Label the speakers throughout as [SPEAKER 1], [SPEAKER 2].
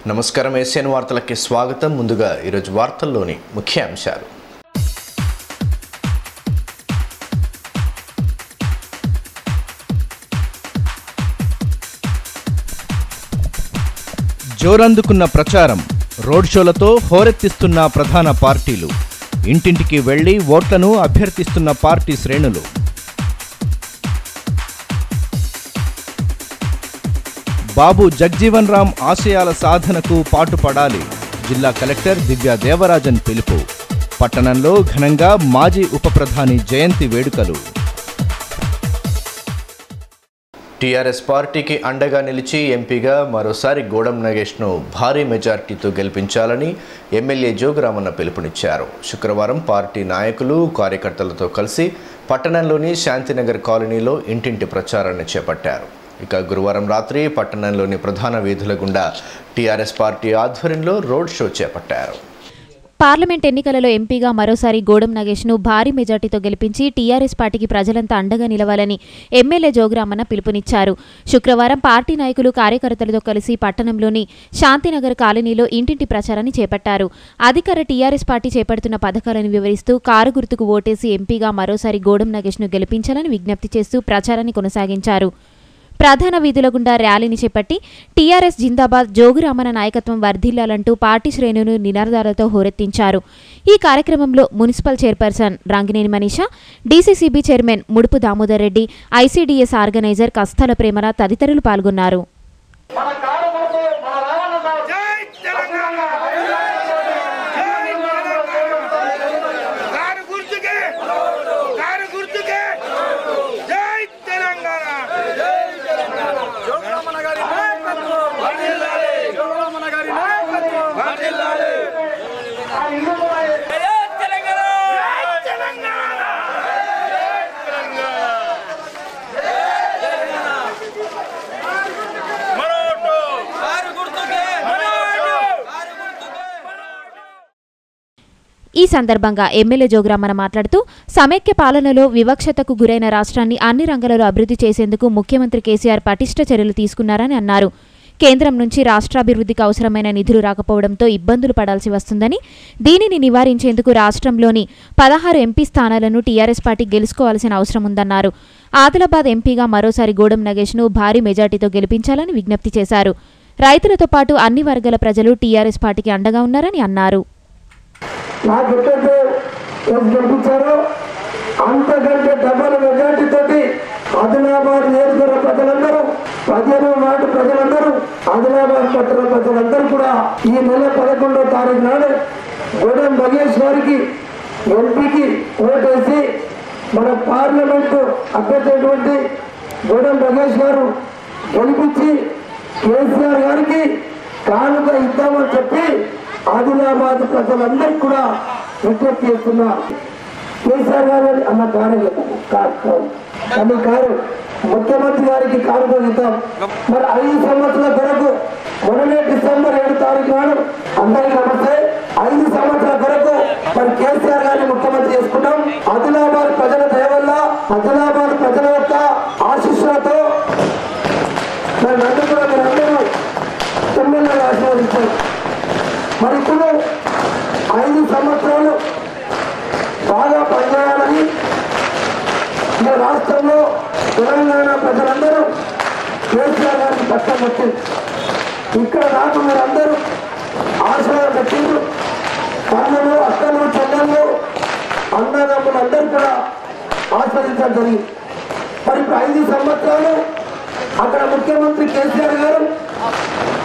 [SPEAKER 1] నమస్కారం ఏసియన్ వార్తలకి స్వాగతం. ముందుగా ఈరోజు వార్తల్లోని ముఖ్య అంశాలు.
[SPEAKER 2] జోరందుకున్న ప్రచారం, రోడ్ షోలతో హోరెత్తిస్తున్న ప్రధాన పార్టీలు, ఇంటింటికి వెళ్లి ఓట్లను అభ్యర్థిస్తున్న పార్టీ శ్రేణులు. బాబు జగ్జీవన్ రామ్ ఆశయాల సాధనకు పాటుపడాలి. జిల్లా కలెక్టర్ దివ్య దేవరాజన్ పిలుపు. పట్టణంలో ఘనంగా మాజీ ఉప ప్రధాని జయంతి వేడుకలు.
[SPEAKER 1] టీఆర్ఎస్ పార్టీకి అండగా నిలిచి ఎంపీగా మరోసారి గోడం నగేష్ను భారీ మెజార్టీతో గెలిపించాలని ఎమ్మెల్యే జోగురామన్న పిలుపునిచ్చారు. శుక్రవారం పార్టీ నాయకులు, కార్యకర్తలతో కలిసి పట్టణంలోని శాంతినగర్ కాలనీలో ఇంటింటి ప్రచారాన్ని చేపట్టారు. ఇక గురువారం రాత్రి పట్టణంలోని ప్రధాన వీధుల గుండా టీఆర్ఎస్ పార్టీ ఆధ్వర్యంలో రోడ్ షో చేపట్టారు.
[SPEAKER 3] పార్లమెంట్ ఎన్నికలలో ఎంపీగా మరోసారి గోడం నగేష్ను భారీ మెజార్టీతో గెలిపించి టీఆర్ఎస్ పార్టీకి ప్రజలంతా అండగా నిలవాలని ఎమ్మెల్యే జోగురామన్న పిలుపునిచ్చారు. శుక్రవారం పార్టీ నాయకులు, కార్యకర్తలతో కలిసి పట్టణంలోని శాంతినగర్ కాలనీలో ఇంటింటి ప్రచారాన్ని చేపట్టారు. అధికార టీఆర్ఎస్ పార్టీ చేపడుతున్న పథకాలను వివరిస్తూ కారు గుర్తుకు ఓటేసి ఎంపీగా మరోసారి గోడం నగేష్ను గెలిపించాలని విజ్ఞప్తి చేస్తూ ప్రచారాన్ని కొనసాగించారు. ప్రధాన వీధుల గుండా ర్యాలీని చేపట్టి టీఆర్ఎస్ జిందాబాద్, జోగురామన్న నాయకత్వం వర్ధిల్లాలంటూ పార్టీ శ్రేణులను నినాదాలతో హోరెత్తించారు. ఈ కార్యక్రమంలో municipal chairperson Rangineni Manisha, DCCB chairman ముడుపు దామోదర్ రెడ్డి, ఐసీడీఎస్ ఆర్గనైజర్ కస్తాల ప్రేమల తదితరులు పాల్గొన్నారు. ఈ సందర్భంగా ఎమ్మెల్యే జోగురామన్న మాట్లాడుతూ సమైక్య పాలనలో వివక్షతకు గురైన రాష్ట్రాన్ని అన్ని రంగాలలో అభివృద్ధి చేసేందుకు ముఖ్యమంత్రి కేసీఆర్ పటిష్ట చర్యలు తీసుకున్నారని అన్నారు. కేంద్రం నుంచి రాష్ట్రాభివృద్ధికి అవసరమైన నిధులు రాకపోవడంతో ఇబ్బందులు పడాల్సి వస్తుందని, దీనిని నివారించేందుకు రాష్ట్రంలోని 16 ఎంపీ స్థానాలను టీఆర్ఎస్ పార్టీ గెలుచుకోవాల్సిన అవసరం ఉందన్నారు. ఆదిలాబాద్ ఎంపీగా మరోసారి గోడం నగేష్ను భారీ మెజార్టీతో గెలిపించాలని విజ్ఞప్తి చేశారు. రైతులతో పాటు అన్ని వర్గాల ప్రజలు టీఆర్ఎస్ పార్టీకి అండగా ఉన్నారని అన్నారు.
[SPEAKER 4] అంతకంటే డబల్ మెజార్టీతోటి ఆదిలాబాద్ నియోజకవర్గ ప్రజలందరూ, 15వ వార్డు ప్రజలందరూ, ఆదిలాబాద్ పట్టణ ప్రజలందరూ కూడా ఈ నెల 11వ తారీఖు నాడు గోడం నగేష్ గారికి ఎంపీకి ఓటేసి మన పార్లమెంటు అభ్యర్థి గోడం నగేష్ గారు గెలిపించి కేసీఆర్ గారికి కానుక ఇద్దామని చెప్పి ఆదిలాబాద్ ప్రజలందరికీ కూడా విజ్ఞప్తి చేస్తున్నారు. కేసీఆర్ గారు అన్న కారు ముఖ్యమంత్రి గారికి కానుక ఇద్దాం. మరి 5 సంవత్సరాల కొరకు మొన్ననే డిసెంబర్ 7వ తారీఖు నాడు అందరికీ నమస్తే. 5 సంవత్సరాల కొరకు మరి కేసీఆర్ గారిని ముఖ్యమంత్రి చేసుకున్నాం. ఆదిలాబాద్ ప్రజల దయ వల్ల, ఆదిలాబాద్ ప్రజల యొక్క ఆశీస్సులతో మరి నన్ను కూడా మీరందరూ ఎమ్మెల్యేగా ఆశీర్వదించారు. మరి ఇప్పుడు 5 సంవత్సరాలు బాగా పనిచేయాలని ఈ రాష్ట్రంలో తెలంగాణ ప్రజలందరూ కేసీఆర్ గారికి కష్టం వచ్చింది. ఇక్కడ నాకు మీరందరూ ఆశీర్వాదం పెట్టిండ్రు. తమ్ములు, అక్కలు, చెల్లెళ్ళు, అన్నదమ్ములు అందరూ కూడా ఆస్వాదించడం జరిగింది. మరి ఇప్పుడు 5 సంవత్సరాలు అక్కడ ముఖ్యమంత్రి కేసీఆర్ గారు,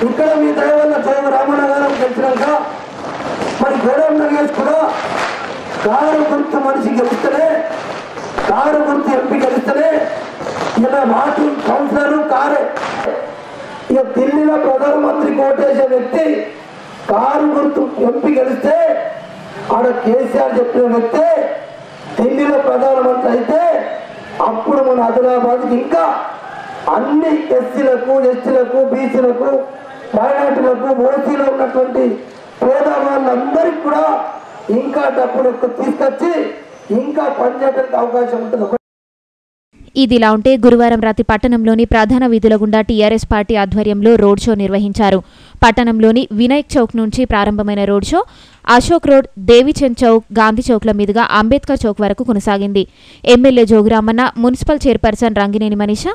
[SPEAKER 4] ఇక్కడ మీ దయ వల్ల జోగురామన్న గారు గెలిచినాక మరి గోడం నగేష్ కూడా కారు గుర్తు మనిషి గెలిస్తేనే, కారు గుర్తు ఎంపీ గెలిస్తేనే ఇలా వార్డు కౌన్సిలర్ కారే. ఇక ఢిల్లీలో ప్రధానమంత్రి ఓటేసే వ్యక్తి కారు గుర్తు ఎంపీ గెలిస్తే, ఆడ కేసీఆర్ చెప్పిన వ్యక్తి ఢిల్లీలో ప్రధానమంత్రి అయితే అప్పుడు మన ఆదిలాబాద్కి ఇంకా అన్ని ఎస్సీలకు, ఎస్టీలకు, బీసీలకు, మైనార్టీలకు, ఓసీలో ఉన్నటువంటి పేద వాళ్ళందరికీ కూడా ఇంకా డబ్బులు తీసుకొచ్చి ఇంకా పనిచేయడానికి అవకాశం ఉంటుంది.
[SPEAKER 3] ఇదిలా ఉంటే గురువారం రాత్రి పట్టణంలోని ప్రధాన వీధుల గుండా టీఆర్ఎస్ పార్టీ ఆధ్వర్యంలో రోడ్ షో నిర్వహించారు. పట్టణంలోని వినాయక్ చౌక్ నుంచి ప్రారంభమైన road show Ashok road, Devichand Chowk, Gandhi చౌక్ల మీదుగా అంబేద్కర్ చౌక్ వరకు కొనసాగింది. MLA Jogu Ramanna, municipal chairperson Rangineni Manisha,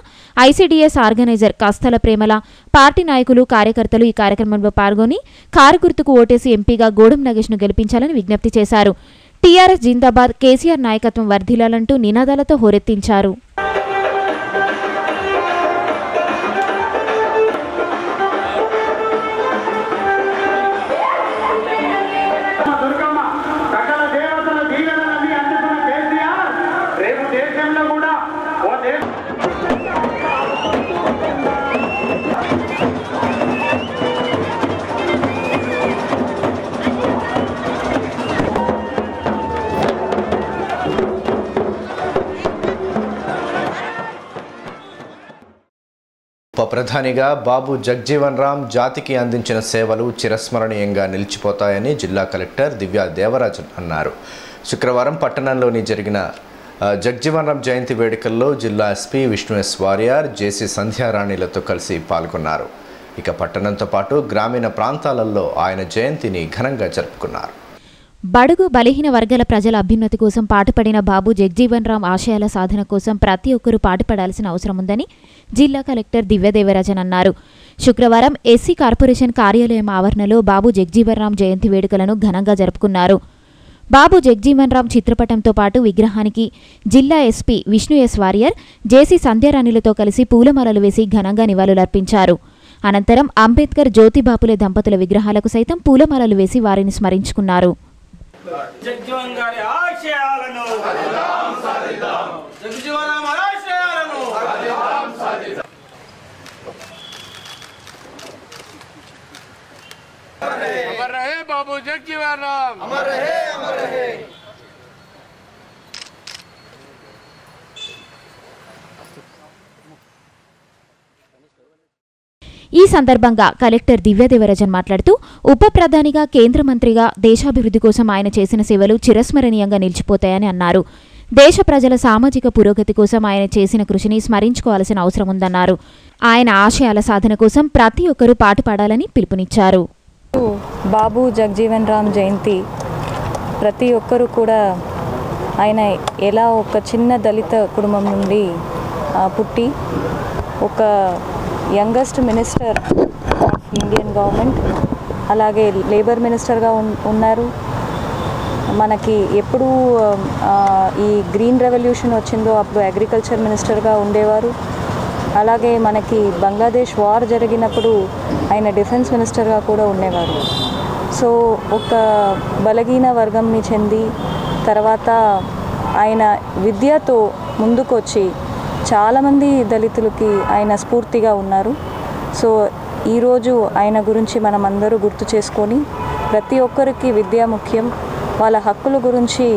[SPEAKER 3] ICDS organiser Kastala Premala, party నాయకులు, కార్యకర్తలు ఈ కార్యక్రమంలో పాల్గొని కారు గుర్తుకు ఓటేసి ఎంపీగా గోడం నగేష్ను గెలిపించాలని విజ్ఞప్తి చేశారు. టీఆర్ఎస్ జిందాబాద్, కేసీఆర్ నాయకత్వం వర్ధిల్లాలంటూ నినాదాలతో హోరెత్తించారు.
[SPEAKER 1] ప్రధానిగా బాబు జగ్జీవన్ రామ్ జాతికి అందించిన సేవలు చిరస్మరణీయంగా నిలిచిపోతాయని జిల్లా కలెక్టర్ దివ్యా దేవరాజన్ అన్నారు. శుక్రవారం పట్టణంలోని జరిగిన జగ్జీవన్ రామ్ జయంతి వేడుకల్లో జిల్లా ఎస్పీ విష్ణు ఎస్ వారియర్, జేసీ సంధ్యారాణిలతో కలిసి పాల్గొన్నారు. ఇక పట్టణంతో పాటు గ్రామీణ ప్రాంతాలలో ఆయన జయంతిని ఘనంగా జరుపుకున్నారు.
[SPEAKER 3] బడుగు బలహీన వర్గాల ప్రజల అభ్యున్నతి కోసం పాటుపడిన బాబు జగ్జీవన్ రామ్ ఆశయాల సాధన కోసం ప్రతి ఒక్కరూ పాటుపడాల్సిన అవసరం ఉందని జిల్లా కలెక్టర్ దివ్యదేవరాజన్ అన్నారు. శుక్రవారం ఎస్సీ కార్పొరేషన్ కార్యాలయం ఆవరణలో బాబు జగ్జీవన్ రామ్ జయంతి వేడుకలను ఘనంగా జరుపుకున్నారు. బాబు జగ్జీవన్ రామ్ చిత్రపటంతో పాటు విగ్రహానికి జిల్లా ఎస్పీ విష్ణు ఎస్ వారియర్, జేసీ సంధ్యారాణిలతో కలిసి పూలమాలలు వేసి ఘనంగా నివాళులర్పించారు. అనంతరం అంబేద్కర్, జ్యోతిబాపులే దంపతుల విగ్రహాలకు సైతం పూలమాలలు వేసి వారిని స్మరించుకున్నారు.
[SPEAKER 5] జగ్జీవన్ గారి ఆశయాలను జగ్జీవన్ రామ్ ఆశయాలను అమర్ రహే బాబు జగ్జీవన్ రామ్, అమర్ రహే, అమర్ రహే.
[SPEAKER 3] ఈ సందర్భంగా కలెక్టర్ దివ్యదేవరాజన్ మాట్లాడుతూ ఉప ప్రధానిగా, కేంద్ర మంత్రిగా దేశాభివృద్ధి కోసం ఆయన చేసిన సేవలు చిరస్మరణీయంగా నిలిచిపోతాయని అన్నారు. దేశ ప్రజల సామాజిక పురోగతి కోసం ఆయన చేసిన కృషిని స్మరించుకోవాల్సిన అవసరం ఉందన్నారు. ఆయన ఆశయాల సాధన కోసం ప్రతి ఒక్కరూ పాటుపడాలని పిలుపునిచ్చారు.
[SPEAKER 6] బాబు జగ్జీవన్ రామ్ జయంతి ప్రతి ఒక్కరూ కూడా ఆయన ఎలా ఒక చిన్న దళిత కుటుంబం నుండి పుట్టి ఒక youngest minister of Indian government, అలాగే లేబర్ మినిస్టర్గా ఉన్నారు. మనకి ఎప్పుడు ఈ గ్రీన్ రెవల్యూషన్ వచ్చిందో అప్పుడు అగ్రికల్చర్ మినిస్టర్గా ఉండేవారు. అలాగే మనకి బంగ్లాదేశ్ వార్ జరిగినప్పుడు ఆయన డిఫెన్స్ మినిస్టర్గా కూడా ఉండేవారు. సో ఒక బలహీన వర్గంని చెంది తర్వాత ఆయన విద్యతో ముందుకొచ్చి చాలామంది దళితులకి ఆయన స్ఫూర్తిగా ఉన్నారు. సో ఈరోజు ఆయన గురించి మనం అందరూ గుర్తు చేసుకొని ప్రతి ఒక్కరికి విద్య ముఖ్యం, వాళ్ళ హక్కుల గురించి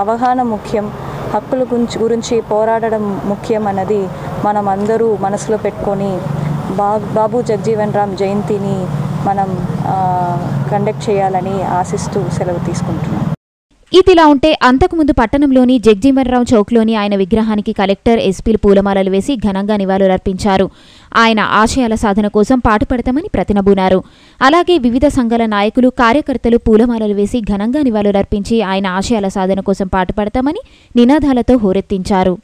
[SPEAKER 6] అవగాహన ముఖ్యం, హక్కుల గురించి పోరాడడం ముఖ్యం అన్నది మనం అందరూ మనసులో పెట్టుకొని బాబు జగ్జీవన్ రామ్ జయంతిని మనం కండక్ట్ చేయాలని ఆశిస్తూ సెలవు తీసుకుంటున్నాం.
[SPEAKER 3] ఇదిలా ఉంటే అంతకుముందు పట్టణంలోని జగ్జీవన్ రామ్ చౌక్లోని ఆయన విగ్రహానికి కలెక్టర్, ఎస్పీలు పూలమాలలు వేసి ఘనంగా నివాళులర్పించారు. ఆయన ఆశయాల సాధన కోసం పాటుపడతామని ప్రతినబూనారు. అలాగే వివిధ సంఘాల నాయకులు, కార్యకర్తలు పూలమాలలు వేసి ఘనంగా నివాళులర్పించి ఆయన ఆశయాల సాధన కోసం పాటుపడతామని నినాదాలతో హోరెత్తించారు.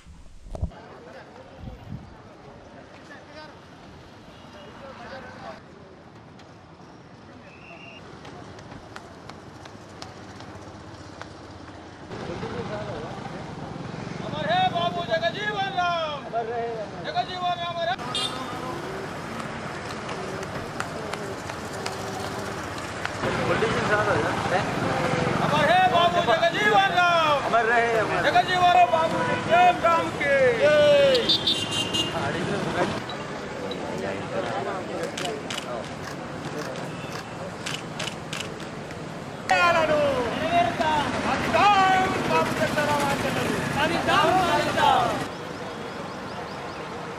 [SPEAKER 5] अमर है बाबू जगजीवन राम, अमर रहे जगजीवन बाबू जगजीवन राम के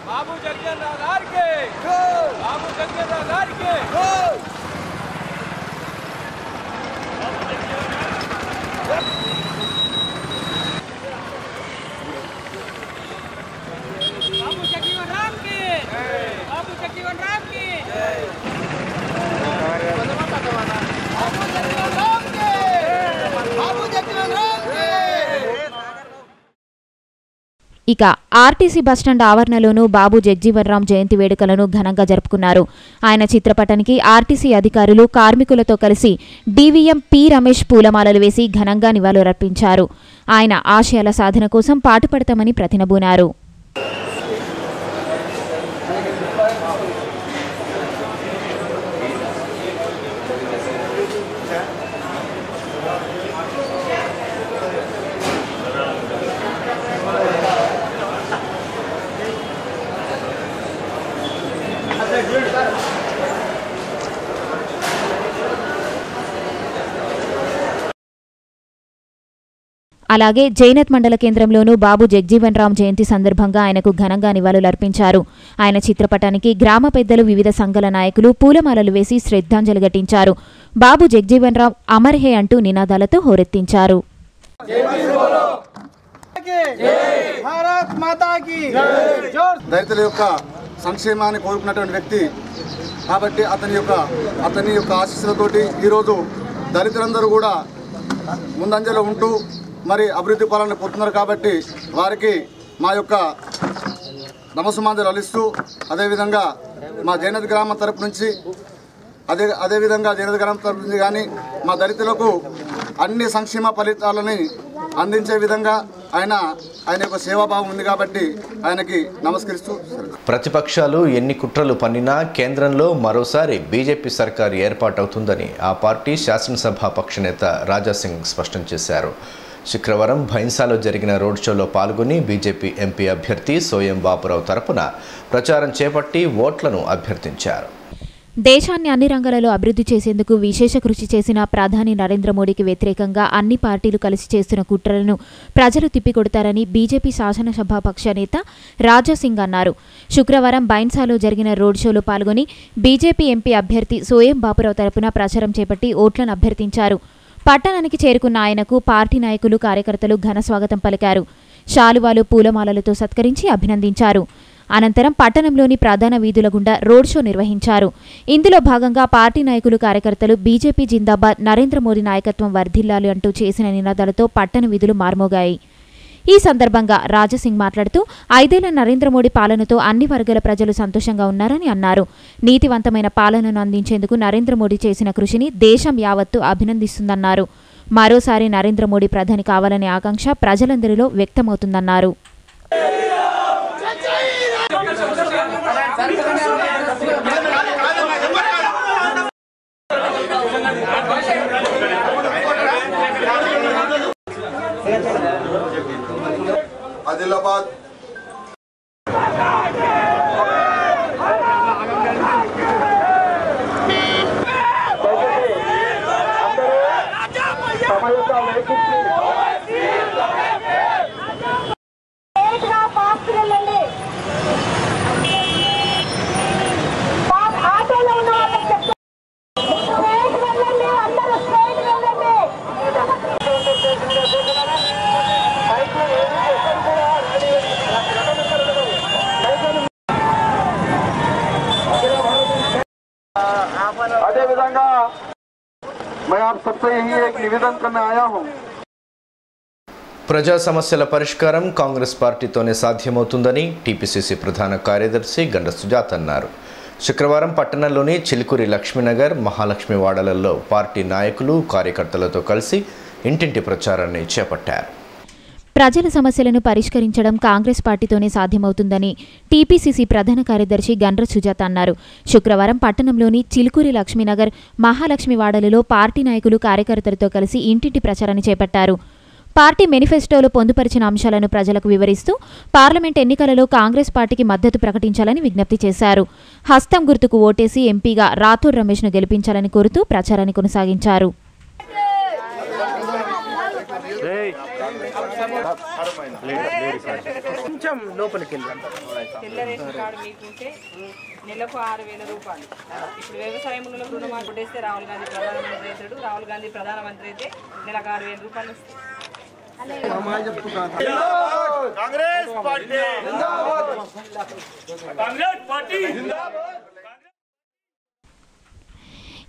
[SPEAKER 5] बाबू जगजीवन राम के बाबू जगजीवन राम के
[SPEAKER 3] ఇక ఆర్టీసీ బస్టాండ్ ఆవరణలోనూ బాబు జగ్జీవన్ రామ్ జయంతి వేడుకలను ఘనంగా జరుపుకున్నారు. ఆయన చిత్రపటానికి ఆర్టీసీ అధికారులు కార్మికులతో కలిసి డీవీఎం పి రమేష్ పూలమాలలు వేసి ఘనంగా నివాళులర్పించారు. ఆయన ఆశయాల సాధన కోసం పాటుపడతామని ప్రతినబూనారు. అలాగే జైనత్ మండల కేంద్రంలోనూ బాబు జగ్జీవన్ రామ్ జయంతి సందర్భంగా ఆయనకు ఘనంగా నివాళులర్పించారు. ఆయన చిత్రపటానికి గ్రామ పెద్దలు, వివిధ సంఘాల నాయకులు పూలమాలలు వేసి శ్రద్ధాంజలి ఘటించారు. బాబు జగ్జీవన్ రామ్ అమర్ హే అంటూ నినాదాలతో హోరెత్తించారు.
[SPEAKER 7] దళితుల యొక్క సంక్షేమాన్ని కోరుకున్నటువంటి వ్యక్తి కాబట్టి అతని యొక్క ఆశీస్సులతోటి ఈరోజు దళితులందరూ కూడా ముందంజలో ఉంటూ మరి అభివృద్ధి పాలన పొందుతున్నారు. కాబట్టి వారికి మా యొక్క నమస్సుమాంజలు అలిస్తూ అదేవిధంగా మా జైనత్ గ్రామం తరపు నుంచి అదేవిధంగా జైనత్ గ్రామం తరపు నుంచి కానీ మా దళితులకు అన్ని సంక్షేమ ఫలితాలని అందించే విధంగా ఆయన యొక్క సేవాభావం ఉంది కాబట్టి ఆయనకి నమస్కరిస్తూ,
[SPEAKER 1] ప్రతిపక్షాలు ఎన్ని కుట్రలు పన్నినా కేంద్రంలో మరోసారి బీజేపీ సర్కారు ఏర్పాటవుతుందని ఆ పార్టీ శాసనసభ పక్షనేత రాజాసింగ్ స్పష్టం చేశారు. శుక్రవారం భైన్సాలో జరిగిన రోడ్ షోలో పాల్గొని బీజేపీ ఎంపీ అభ్యర్థి సోయం బాపురావు తరపున ప్రచారం చేపట్టి ఓట్లను అభ్యర్థించారు.
[SPEAKER 3] దేశాన్ని అన్ని రంగాలలో అభివృద్ధి చేసేందుకు విశేష కృషి చేసిన ప్రధాని నరేంద్ర మోడీకి వ్యతిరేకంగా అన్ని పార్టీలు కలిసి చేస్తున్న కుట్రలను ప్రజలు తిప్పికొడతారని బీజేపీ శాసనసభాపక్ష నేత రాజాసింగ్ అన్నారు. శుక్రవారం బైన్సాలో జరిగిన రోడ్ షోలో పాల్గొని బీజేపీ ఎంపీ అభ్యర్థి సోయం బాపురావు తరపున ప్రచారం చేపట్టి ఓట్లను అభ్యర్థించారు. పట్టణానికి చేరుకున్న ఆయనకు పార్టీ నాయకులు, కార్యకర్తలు ఘన స్వాగతం పలికారు. శాలువాలు, పూలమాలలతో సత్కరించి అభినందించారు. అనంతరం పట్టణంలోని ప్రధాన వీధుల గుండా రోడ్ షో నిర్వహించారు. ఇందులో భాగంగా పార్టీ నాయకులు, కార్యకర్తలు బీజేపీ జిందాబాద్, నరేంద్ర మోదీ నాయకత్వం వర్ధిల్లాలి అంటూ చేసిన నినాదాలతో పట్టణ వీధులు మార్మోగాయి. ఈ సందర్భంగా రాజాసింగ్ మాట్లాడుతూ 5 ఏళ్ల నరేంద్ర మోడీ పాలనతో అన్ని వర్గాల ప్రజలు సంతోషంగా ఉన్నారని అన్నారు. నీతివంతమైన పాలనను అందించేందుకు నరేంద్ర మోడీ చేసిన కృషిని దేశం యావత్తు అభినందిస్తుందన్నారు. మరోసారి నరేంద్ర మోడీ ప్రధాని కావాలనే ఆకాంక్ష ప్రజలందరిలో వ్యక్తమవుతుందన్నారు.
[SPEAKER 7] ఆదిలాబాద్ अदेविधंगा मैं आप सबसे यही एक निवेदन करने आया हूं.
[SPEAKER 1] ప్రజా సమస్యల పరిష్కారం కాంగ్రెస్ పార్టీతోనే సాధ్యమవుతుందని టీపీసీసీ ప్రధాన కార్యదర్శి గండ సుజాత అన్నారు. శుక్రవారం పట్టణంలోని చిలుకూరి లక్ష్మీనగర్, మహాలక్ష్మి వాడలలో పార్టీ నాయకులు, కార్యకర్తలతో కలిసి ఇంటింటి ప్రచారాన్ని చేపట్టారు.
[SPEAKER 3] ప్రజల సమస్యలను పరిష్కరించడం కాంగ్రెస్ పార్టీతోనే సాధ్యమవుతుందని టీపీసీసీ ప్రధాన కార్యదర్శి గండ్ర సుజాత అన్నారు. శుక్రవారం పట్టణంలోని చిలుకూరి లక్ష్మీనగర్, మహాలక్ష్మి వాడలలో పార్టీ నాయకులు, కార్యకర్తలతో కలిసి ఇంటింటి ప్రచారాన్ని చేపట్టారు. పార్టీ మేనిఫెస్టోలో పొందుపరిచిన అంశాలను ప్రజలకు వివరిస్తూ పార్లమెంట్ ఎన్నికలలో కాంగ్రెస్ పార్టీకి మద్దతు ప్రకటించాలని విజ్ఞప్తి చేశారు. హస్తం గుర్తుకు ఓటేసి ఎంపీగా రాథోడ్ రమేష్ను గెలిపించాలని కోరుతూ ప్రచారాన్ని కొనసాగించారు.
[SPEAKER 8] నెలకు 6,000 రూపాయలు. ఇప్పుడు వ్యవసాయంలో రుణమాఫీ కొట్టేస్తే రాహుల్ గాంధీ ప్రధానమంత్రి అవుతాడు. రాహుల్ గాంధీ ప్రధానమంత్రి అయితే నెలకు 6,000 రూపాయలు వస్తాయి.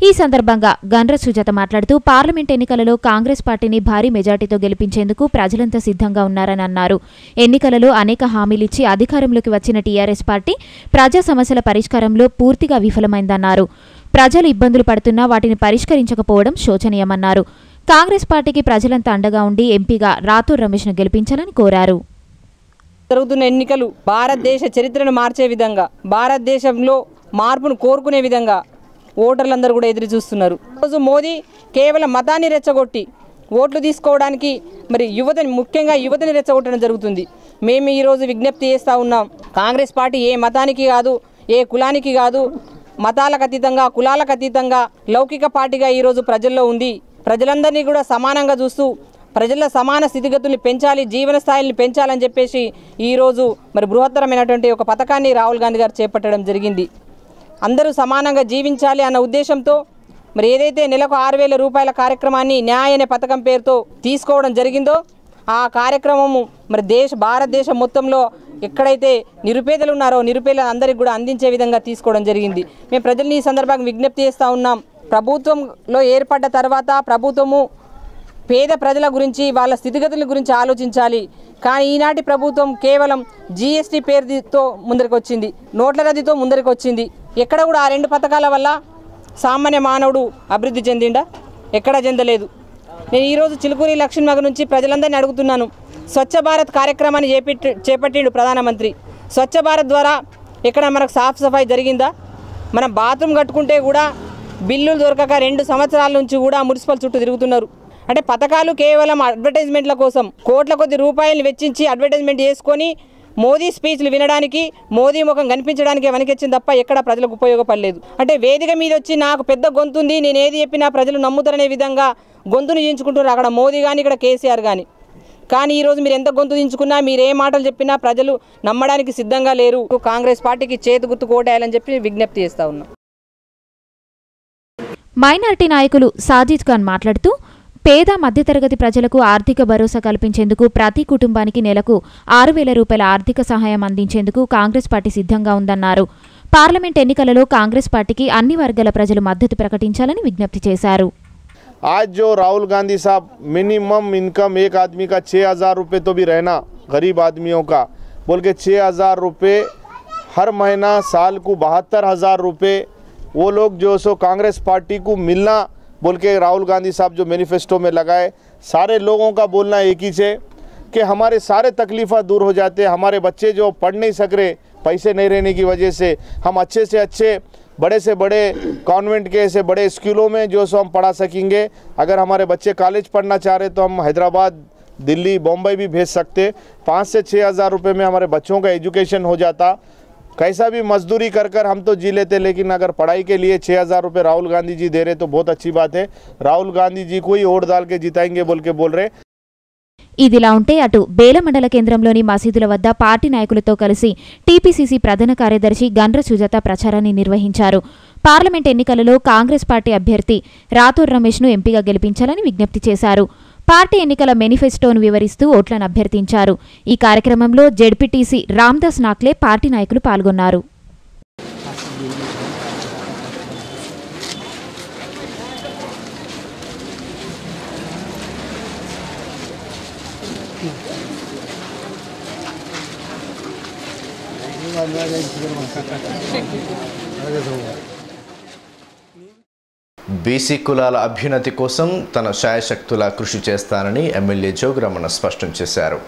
[SPEAKER 3] ఈ సందర్భంగా గండ్ర సుజాత మాట్లాడుతూ పార్లమెంట్ ఎన్నికలలో కాంగ్రెస్ పార్టీని భారీ మెజార్టీతో గెలిపించేందుకు ప్రజలంతా సిద్ధంగా ఉన్నారని అన్నారు. ఎన్నికలలో అనేక హామీలిచ్చి అధికారంలోకి వచ్చిన టీఆర్ఎస్ పార్టీ ప్రజా సమస్యల పరిష్కారంలో పూర్తిగా విఫలమైందన్నారు. ప్రజలు ఇబ్బందులు పడుతున్నా వాటిని పరిష్కరించకపోవడం శోచనీయమన్నారు. కాంగ్రెస్ పార్టీకి ప్రజలంతా అండగా ఉండి ఎంపీగా రాథోడ్ రమేష్ను గెలిపించాలని కోరారు.
[SPEAKER 8] జరుగుతున్న ఎన్నికలు భారతదేశ చరిత్రను మార్చే విధంగా, భారతదేశంలో మార్పును కోరుకునే విధంగా ఓటర్లందరూ కూడా ఎదురు చూస్తున్నారు. ఈరోజు మోదీ కేవలం మతాన్ని రెచ్చగొట్టి ఓట్లు తీసుకోవడానికి మరి ముఖ్యంగా యువతని రెచ్చగొట్టడం జరుగుతుంది. మేము ఈరోజు విజ్ఞప్తి చేస్తూ ఉన్నాం, కాంగ్రెస్ పార్టీ ఏ మతానికి కాదు, ఏ కులానికి కాదు, మతాలకు అతీతంగా, కులాలకు అతీతంగా లౌకిక పార్టీగా ఈరోజు ప్రజల్లో ఉంది. ప్రజలందరినీ కూడా సమానంగా చూస్తూ ప్రజల సమాన స్థితిగతుల్ని పెంచాలి, జీవన స్థాయిని పెంచాలని చెప్పేసి ఈరోజు మరి బృహత్తరమైనటువంటి ఒక పథకాన్ని రాహుల్ గాంధీ గారు చేపట్టడం జరిగింది. అందరూ సమానంగా జీవించాలి అన్న ఉద్దేశంతో మరి ఏదైతే నెలకు 6,000 రూపాయల కార్యక్రమాన్ని న్యాయ అనే పథకం పేరుతో తీసుకోవడం జరిగిందో ఆ కార్యక్రమము మరి భారతదేశం మొత్తంలో ఎక్కడైతే నిరుపేదలు ఉన్నారో నిరుపేదలందరికీ కూడా అందించే విధంగా తీసుకోవడం జరిగింది. మేము ప్రజల్ని ఈ సందర్భంగా విజ్ఞప్తి చేస్తూ ఉన్నాం, ప్రభుత్వంలో ఏర్పడ్డ తర్వాత ప్రభుత్వము పేద ప్రజల గురించి వాళ్ళ స్థితిగతుల గురించి ఆలోచించాలి. కానీ ఈనాటి ప్రభుత్వం కేవలం జీఎస్టీ పేరుతో ముందరికి వచ్చింది, నోట్ల రద్దుతో ముందరికి వచ్చింది. ఎక్కడ కూడా ఆ 2 పథకాల వల్ల సామాన్య మానవుడు అభివృద్ధి చెందిండా? ఎక్కడా చెందలేదు. నేను ఈరోజు చిలుకూరి లక్ష్మీనగర్ నుంచి ప్రజలందరినీ అడుగుతున్నాను, స్వచ్ఛ భారత్ కార్యక్రమాన్ని చేపట్టిండు ప్రధానమంత్రి. స్వచ్ఛ భారత్ ద్వారా ఎక్కడ మనకు సాఫ్ సఫాయి జరిగిందా? మనం బాత్రూమ్ కట్టుకుంటే కూడా బిల్లులు దొరకక 2 సంవత్సరాల నుంచి కూడా మున్సిపల్ చుట్టూ తిరుగుతున్నారు. అంటే పథకాలు కేవలం అడ్వర్టైజ్మెంట్ల కోసం కోట్ల కొద్ది రూపాయలు వెచ్చించి అడ్వర్టైజ్మెంట్ చేసుకొని మోదీ స్పీచ్లు వినడానికి, మోదీ ముఖం కనిపించడానికి వెనకెచ్చింది తప్ప ఎక్కడ ప్రజలకు ఉపయోగపడలేదు. అంటే వేదిక మీద వచ్చి నాకు పెద్ద గొంతుంది, నేను ఏది చెప్పినా ప్రజలు నమ్ముతారనే విధంగా గొంతును దించుకుంటున్నారు అక్కడ మోదీ కానీ ఇక్కడ కేసీఆర్ కానీ. కానీ ఈరోజు మీరు ఎంత గొంతు దించుకున్నా, మీరు ఏ మాటలు చెప్పినా ప్రజలు నమ్మడానికి సిద్ధంగా లేరు. కాంగ్రెస్ పార్టీకి చేతి గుర్తు కోటేయాలని చెప్పి విజ్ఞప్తి చేస్తూ ఉన్నాం.
[SPEAKER 3] మైనారిటీ నాయకులు సాజిద్ ఖాన్ మాట్లాడుతూ పేద మధ్యతరగతి ప్రజలకు ఆర్థిక భరోసా కల్పించేందుకు ప్రతి కుటుంబానికి నెలకు 6,000 రూపాయల ఆర్థిక సహాయం అందించేందుకు కాంగ్రెస్ పార్టీ సిద్ధంగా ఉందన్నారు. పార్లమెంట్ ఎన్నికలలో కాంగ్రెస్ పార్టీకి అన్ని వర్గాల ప్రజలు మద్దతు ప్రకటించాలని విజ్ఞప్తి చేశారు.
[SPEAKER 9] आज जो राहुल गांधी साहब मिनिमम इनकम एक आदमी का 6,000 रुपये तो भी रहना, गरीब आदमियों का बोल के 6,000 रुपये हर महीना, साल को 72,000 रुपये वो लोग जो सो कांग्रेस पार्टी को मिलना बोल के राहुल गांधी साहब जो मैनिफेस्टो में लगाए। सारे लोगों का बोलना एक ही है कि हमारे सारे तकलीफ़ा दूर हो जाते। हमारे बच्चे जो पढ़ नहीं सक रहे पैसे नहीं रहने की वजह से, हम अच्छे से अच्छे बड़े से बड़े कॉन्वेंट के ऐसे बड़े स्कूलों में जो सो हम पढ़ा सकेंगे। अगर हमारे बच्चे कॉलेज पढ़ना चाह रहे तो हम हैदराबाद, दिल्ली, बम्बई भी भेज सकते। 5 से 6,000 रुपये में हमारे बच्चों का एजुकेशन हो जाता। कैसा भी मजदूरी कर कर हम तो जी लेते, लेकिन अगर पढ़ाई के लिए 6,000 रुपये राहुल गांधी जी दे रहे तो बहुत अच्छी बात है। राहुल गांधी जी को ही वोट डाल के जिताएंगे बोल के बोल रहे।
[SPEAKER 3] ఇదిలా ఉంటే అటు బేల మండల కేంద్రంలోని మసీదుల వద్ద పార్టీ నాయకులతో కలిసి టీపీసీసీ ప్రధాన కార్యదర్శి గండ్ర సుజాత ప్రచారాన్ని నిర్వహించారు. పార్లమెంట్ ఎన్నికలలో కాంగ్రెస్ పార్టీ అభ్యర్థి రాథోడ్ రమేష్ను ఎంపీగా గెలిపించాలని విజ్ఞప్తి చేశారు. పార్టీ ఎన్నికల మేనిఫెస్టోను వివరిస్తూ ఓట్లను అభ్యర్థించారు. ఈ కార్యక్రమంలో జెడ్పీటీసీ రామ్దాస్ నాక్లే పార్టీ నాయకులు పాల్గొన్నారు.
[SPEAKER 1] బీసీ కులాల అభ్యున్నతి కోసం తన శాయశక్తులా కృషి చేస్తానని ఎమ్మెల్యే జోగురామన్న స్పష్టం చేశారు.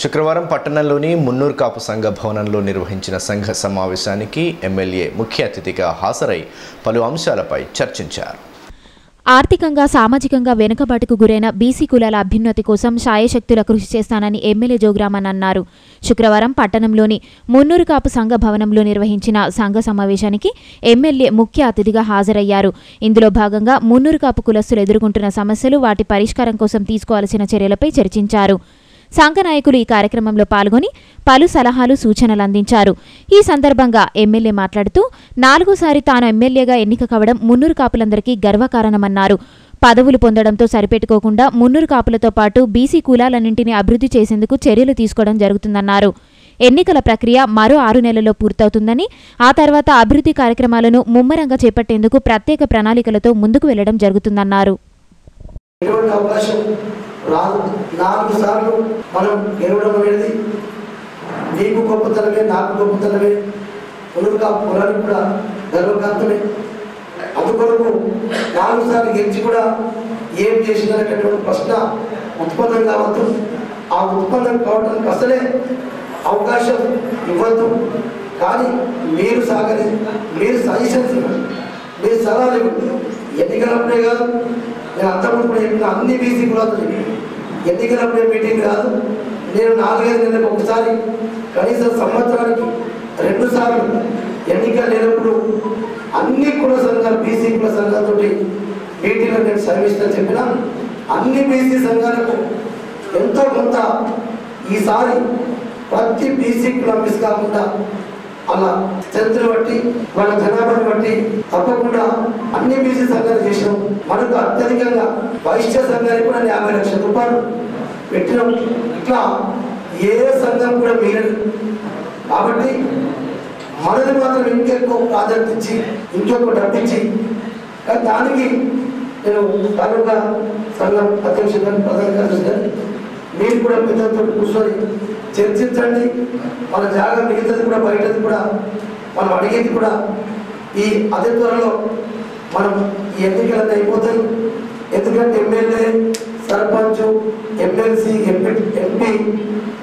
[SPEAKER 1] శుక్రవారం పట్టణంలోని మున్నూరు కాపు సంఘ భవనంలో నిర్వహించిన సంఘ సమావేశానికి ఎమ్మెల్యే ముఖ్య అతిథిగా హాజరై పలు అంశాలపై చర్చించారు.
[SPEAKER 3] ఆర్థికంగా సామాజికంగా వెనుకబాటుకు గురైన బీసీ కులాల అభ్యున్నతి కోసం శాయశక్తుల కృషి చేస్తానని ఎమ్మెల్యే జోగురామన్ అన్నారు. శుక్రవారం పట్టణంలోని మున్నూరు కాపు సంఘ భవనంలో నిర్వహించిన సంఘ సమావేశానికి ఎమ్మెల్యే ముఖ్య అతిథిగా హాజరయ్యారు. ఇందులో భాగంగా మున్నూరు కాపు కులస్తులు ఎదుర్కొంటున్న సమస్యలు, వాటి పరిష్కారం కోసం తీసుకోవాల్సిన చర్యలపై చర్చించారు. సంఘ నాయకులు ఈ కార్యక్రమంలో పాల్గొని పలు సలహాలు, సూచనలు అందించారు. ఈ సందర్భంగా ఎమ్మెల్యే మాట్లాడుతూ 4సారి తాను ఎమ్మెల్యేగా ఎన్నిక కావడం మున్నూరు కాపులందరికీ గర్వకారణమన్నారు. పదవులు పొందడంతో సరిపెట్టుకోకుండా మున్నూరు కాపులతో పాటు బీసీ కులాలన్నింటినీ అభివృద్ధి చేసేందుకు చర్యలు తీసుకోవడం జరుగుతుందన్నారు. ఎన్నికల ప్రక్రియ మరో 6 నెలల్లో పూర్తవుతుందని, ఆ తర్వాత అభివృద్ధి కార్యక్రమాలను ముమ్మరంగా చేపట్టేందుకు ప్రత్యేక ప్రణాళికలతో ముందుకు వెళ్లడం జరుగుతుందన్నారు.
[SPEAKER 4] నీకు గొప్పతనమే, నాకు గొప్పతనమే, పునరుగా పొలానికి కూడా గర్వకాంతమే. అందుకొరకు 4 సార్లు గెలిచి కూడా ఏం చేసినటువంటి ప్రశ్న ఉత్పన్నం కావద్దు. ఆ ఉత్పన్నం కావడానికి అసలే అవకాశం ఇవ్వద్దు. కానీ మీరు సాగరి, మీరు సజెషన్స్ ఇవ్వండి, మీరు సలహాలు ఇవ్వండి. ఎన్నికలప్పుడే కాదు, నేను అంతకుముందు కూడా చెప్పిన అన్ని బీసీ కులాలు ఎన్నికలప్పుడే మీటింగ్ కాదు. నేను 4-5 నెలలకు ఒకసారి, కనీసం సంవత్సరానికి 2 సార్లు ఎన్నికలు లేనప్పుడు అన్ని కుల సంఘాలు, బీసీ కుల సంఘాలతో మీటింగ్లో నేను శ్రమిస్తాను చెప్పిన అన్ని బీసీ సంఘాలకు ఎంతో కొంత ఈసారి ప్రతి బీసీ కులం మిస్ కాకుండా అలా చంద్రుని బట్టి వాళ్ళ జనాభాని బట్టి తప్పకుండా అన్ని బీసీ సంఘాలు చేసినాం. మనకు అత్యధికంగా వైశ్య సంఘానికి కూడా 50 లక్షల రూపాయలు పెట్టినాం. ఇట్లా ఏ సంఘం కూడా మీరదు. కాబట్టి మనది మాత్రం ఇంకెక్కువ ప్రాధాన్యత ఇచ్చి ఇంకెక్కువ డబ్బిచ్చి, కానీ దానికి నేను తాలూకా సంఘం అధ్యక్షుడు ప్రధాన కార్యదర్శి మీరు కూడా పెద్దలతో కూర్చొని చర్చించండి. మన జాగ్రత్త మిగతాది కూడా బయటది కూడా మనం అడిగేది కూడా ఈ అతి త్వరలో మనం ఈ ఎన్నికలన్నీ అయిపోతాయి. ఎందుకంటే ఎమ్మెల్యే, సర్పంచ్, ఎమ్మెల్సీ, ఎంపీ,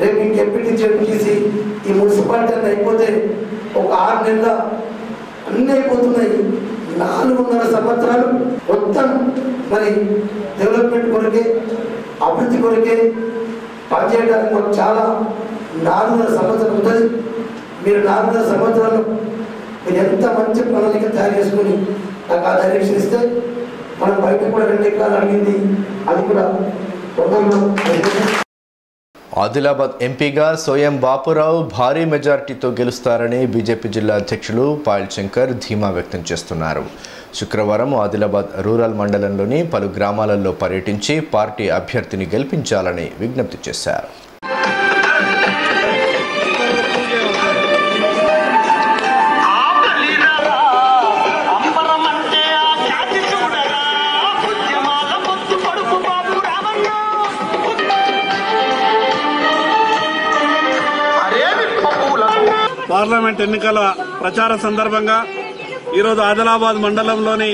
[SPEAKER 4] రేపు ఇంక ఎంపీటీ, జెడ్పీటీసీ, ఈ మున్సిపాలిటీ అన్నీ అయిపోతే ఒక 6 నెలల అన్నీ అయిపోతున్నాయి. 4.5 సంవత్సరాలు మొత్తం మరి డెవలప్మెంట్ కొరకే, అభివృద్ధి కొరకే పనిచేయడానికి మాకు చాలా 4.5 సంవత్సరాలు ఉంటుంది. మీరు 4.5 సంవత్సరాలు మీరు ఎంత మంచి ప్రణాళిక తయారు చేసుకుని నాకు ఆ డైరెక్షన్ ఇస్తే మనం బయట కూడా 2 ఎకరాలు అడిగింది అది కూడా తొందరలో.
[SPEAKER 1] ఆదిలాబాద్ ఎంపీగా సోయం బాపురావు భారీ మెజార్టీతో గెలుస్తారని బీజేపీ జిల్లా అధ్యక్షులు పాయల్ శంకర్ ధీమా వ్యక్తం చేస్తున్నారు. శుక్రవారం ఆదిలాబాద్ రూరల్ మండలంలోని పలు గ్రామాలలో పర్యటించి పార్టీ అభ్యర్థిని గెలిపించాలని విజ్ఞప్తి చేశారు.
[SPEAKER 10] పార్లమెంట్ ఎన్నికల ప్రచార సందర్భంగా ఈరోజు ఆదిలాబాద్ మండలంలోని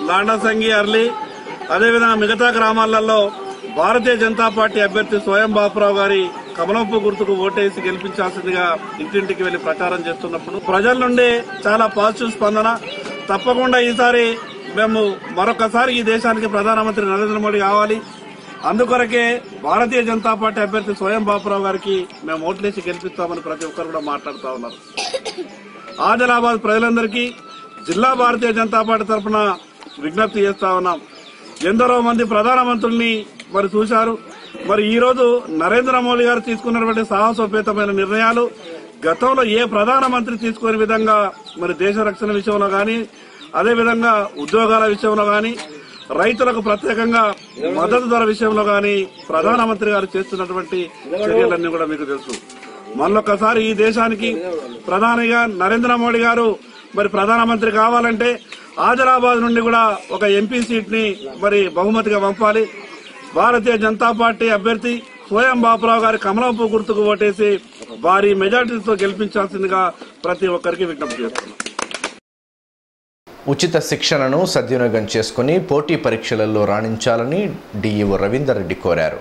[SPEAKER 10] లాండసంగి, అర్లి, అదేవిధంగా మిగతా గ్రామాలలో భారతీయ జనతా పార్టీ అభ్యర్థి సోయం బాపురావు గారి కమలంపు గుర్తుకు ఓటేసి గెలిపించాల్సిందిగా ఇంటింటికి వెళ్లి ప్రచారం చేస్తున్నప్పుడు ప్రజల నుండి చాలా పాజిటివ్ స్పందన. తప్పకుండా ఈసారి మేము మరొకసారి ఈ దేశానికి ప్రధానమంత్రి నరేంద్ర మోడీ కావాలి, అందుకొరకే భారతీయ జనతా పార్టీ అభ్యర్థి సోయం బాపురావు గారికి మేము ఓట్లేసి గెలిపిస్తామని ప్రతి ఒక్కరు కూడా మాట్లాడుతూ ఉన్నారు. ఆదిలాబాద్ ప్రజలందరికీ జిల్లా భారతీయ జనతా పార్టీ తరఫున విజ్ఞప్తి చేస్తా ఉన్నాం. ఎందరో మంది ప్రధానమంత్రుల్ని మరి చూశారు. మరి ఈ రోజు నరేంద్ర మోడీ గారు తీసుకున్నటువంటి సాహసోపేతమైన నిర్ణయాలు గతంలో ఏ ప్రధానమంత్రి తీసుకునే విధంగా మరి దేశ రక్షణ విషయంలో గాని, అదేవిధంగా ఉద్యోగాల విషయంలో గాని, రైతులకు ప్రత్యేకంగా మద్దతు ధర విషయంలో గాని ప్రధానమంత్రి గారు చేస్తున్నటువంటి చర్యలన్నీ కూడా మీకు తెలుసు. మళ్ళొక్కసారి ఈ దేశానికి ప్రధానిగా నరేంద్ర మోడీ గారు మరి ప్రధానమంత్రి కావాలంటే ఆదిలాబాద్ నుండి కూడా ఒక ఎంపీ సీట్ ని మరి బహుమతిగా పంపాలి. భారతీయ జనతా పార్టీ అభ్యర్థి సోయం బాపురావు గారి కమలంపు గుర్తుకు ఓటేసి భారీ మెజార్టీతో గెలిపించాల్సిందిగా ప్రతి ఒక్కరికి విజ్ఞప్తి చేస్తున్నాం.
[SPEAKER 1] ఉచిత శిక్షణను సద్వినియోగం చేసుకుని పోటీ పరీక్షలలో రాణించాలని డీఈఓ రవీందర్ రెడ్డి కోరారు.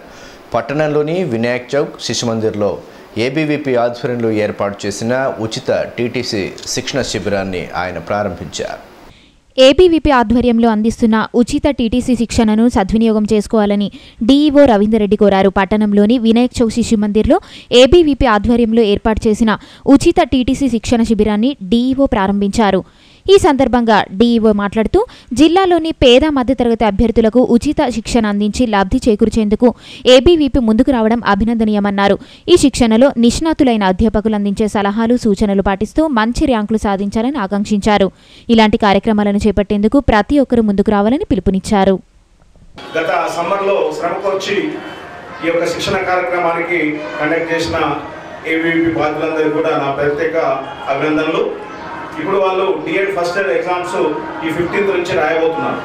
[SPEAKER 1] పట్టణంలోని వినాయక్ చౌక్ శిశుమందిర్లో ఏబీవీపీ ఆధ్వర్యంలో ఏర్పాటు చేసిన ఉచిత టీటీసీ శిక్షణ శిబిరాన్ని ఆయన ప్రారంభించారు.
[SPEAKER 3] ఏబీవీపీ ఆధ్వర్యంలో అందిస్తున్న ఉచిత టీటీసీ శిక్షణను సద్వినియోగం చేసుకోవాలని డీఈఓ రవీందర్ రెడ్డి కోరారు. పట్టణంలోని వినాయక్ చౌక్ శిశు మందిర్లో ఏబీవీపీ ఆధ్వర్యంలో ఏర్పాటు చేసిన ఉచిత టీటీసీ శిక్షణ శిబిరాన్ని డీఈఓ ప్రారంభించారు. ఈ సందర్భంగా డీఈఓ మాట్లాడుతూ జిల్లాలోని పేద మధ్యతరగతి అభ్యర్థులకు ఉచిత శిక్షణ అందించి లబ్ధి చేకూర్చేందుకు ఏబీవీపీ ముందుకు రావడం అభినందనీయమన్నారు. ఈ శిక్షణలో నిష్ణాతులైన అధ్యాపకులు అందించే సలహాలు, సూచనలు పాటిస్తూ మంచి ర్యాంకులు సాధించాలని ఆకాంక్షించారు. ఇలాంటి కార్యక్రమాలను చేపట్టేందుకు ప్రతి ఒక్కరూ ముందుకు రావాలని పిలుపునిచ్చారు.
[SPEAKER 11] గత సమ్మర్లో శ్రమకొచ్చి ఈ యొక్క శిక్షణ కార్యక్రమానికి కండక్ట్ చేసిన
[SPEAKER 10] ఏబీవీపీ బాధ్యులందరికీ కూడా నా ప్రత్యేక అభినందనలు. ఇప్పుడు వాళ్ళు డిఎడ్ ఫస్ట్ ఇయర్ ఎగ్జామ్స్ ఈ 15th నుంచి రాయబోతున్నారు.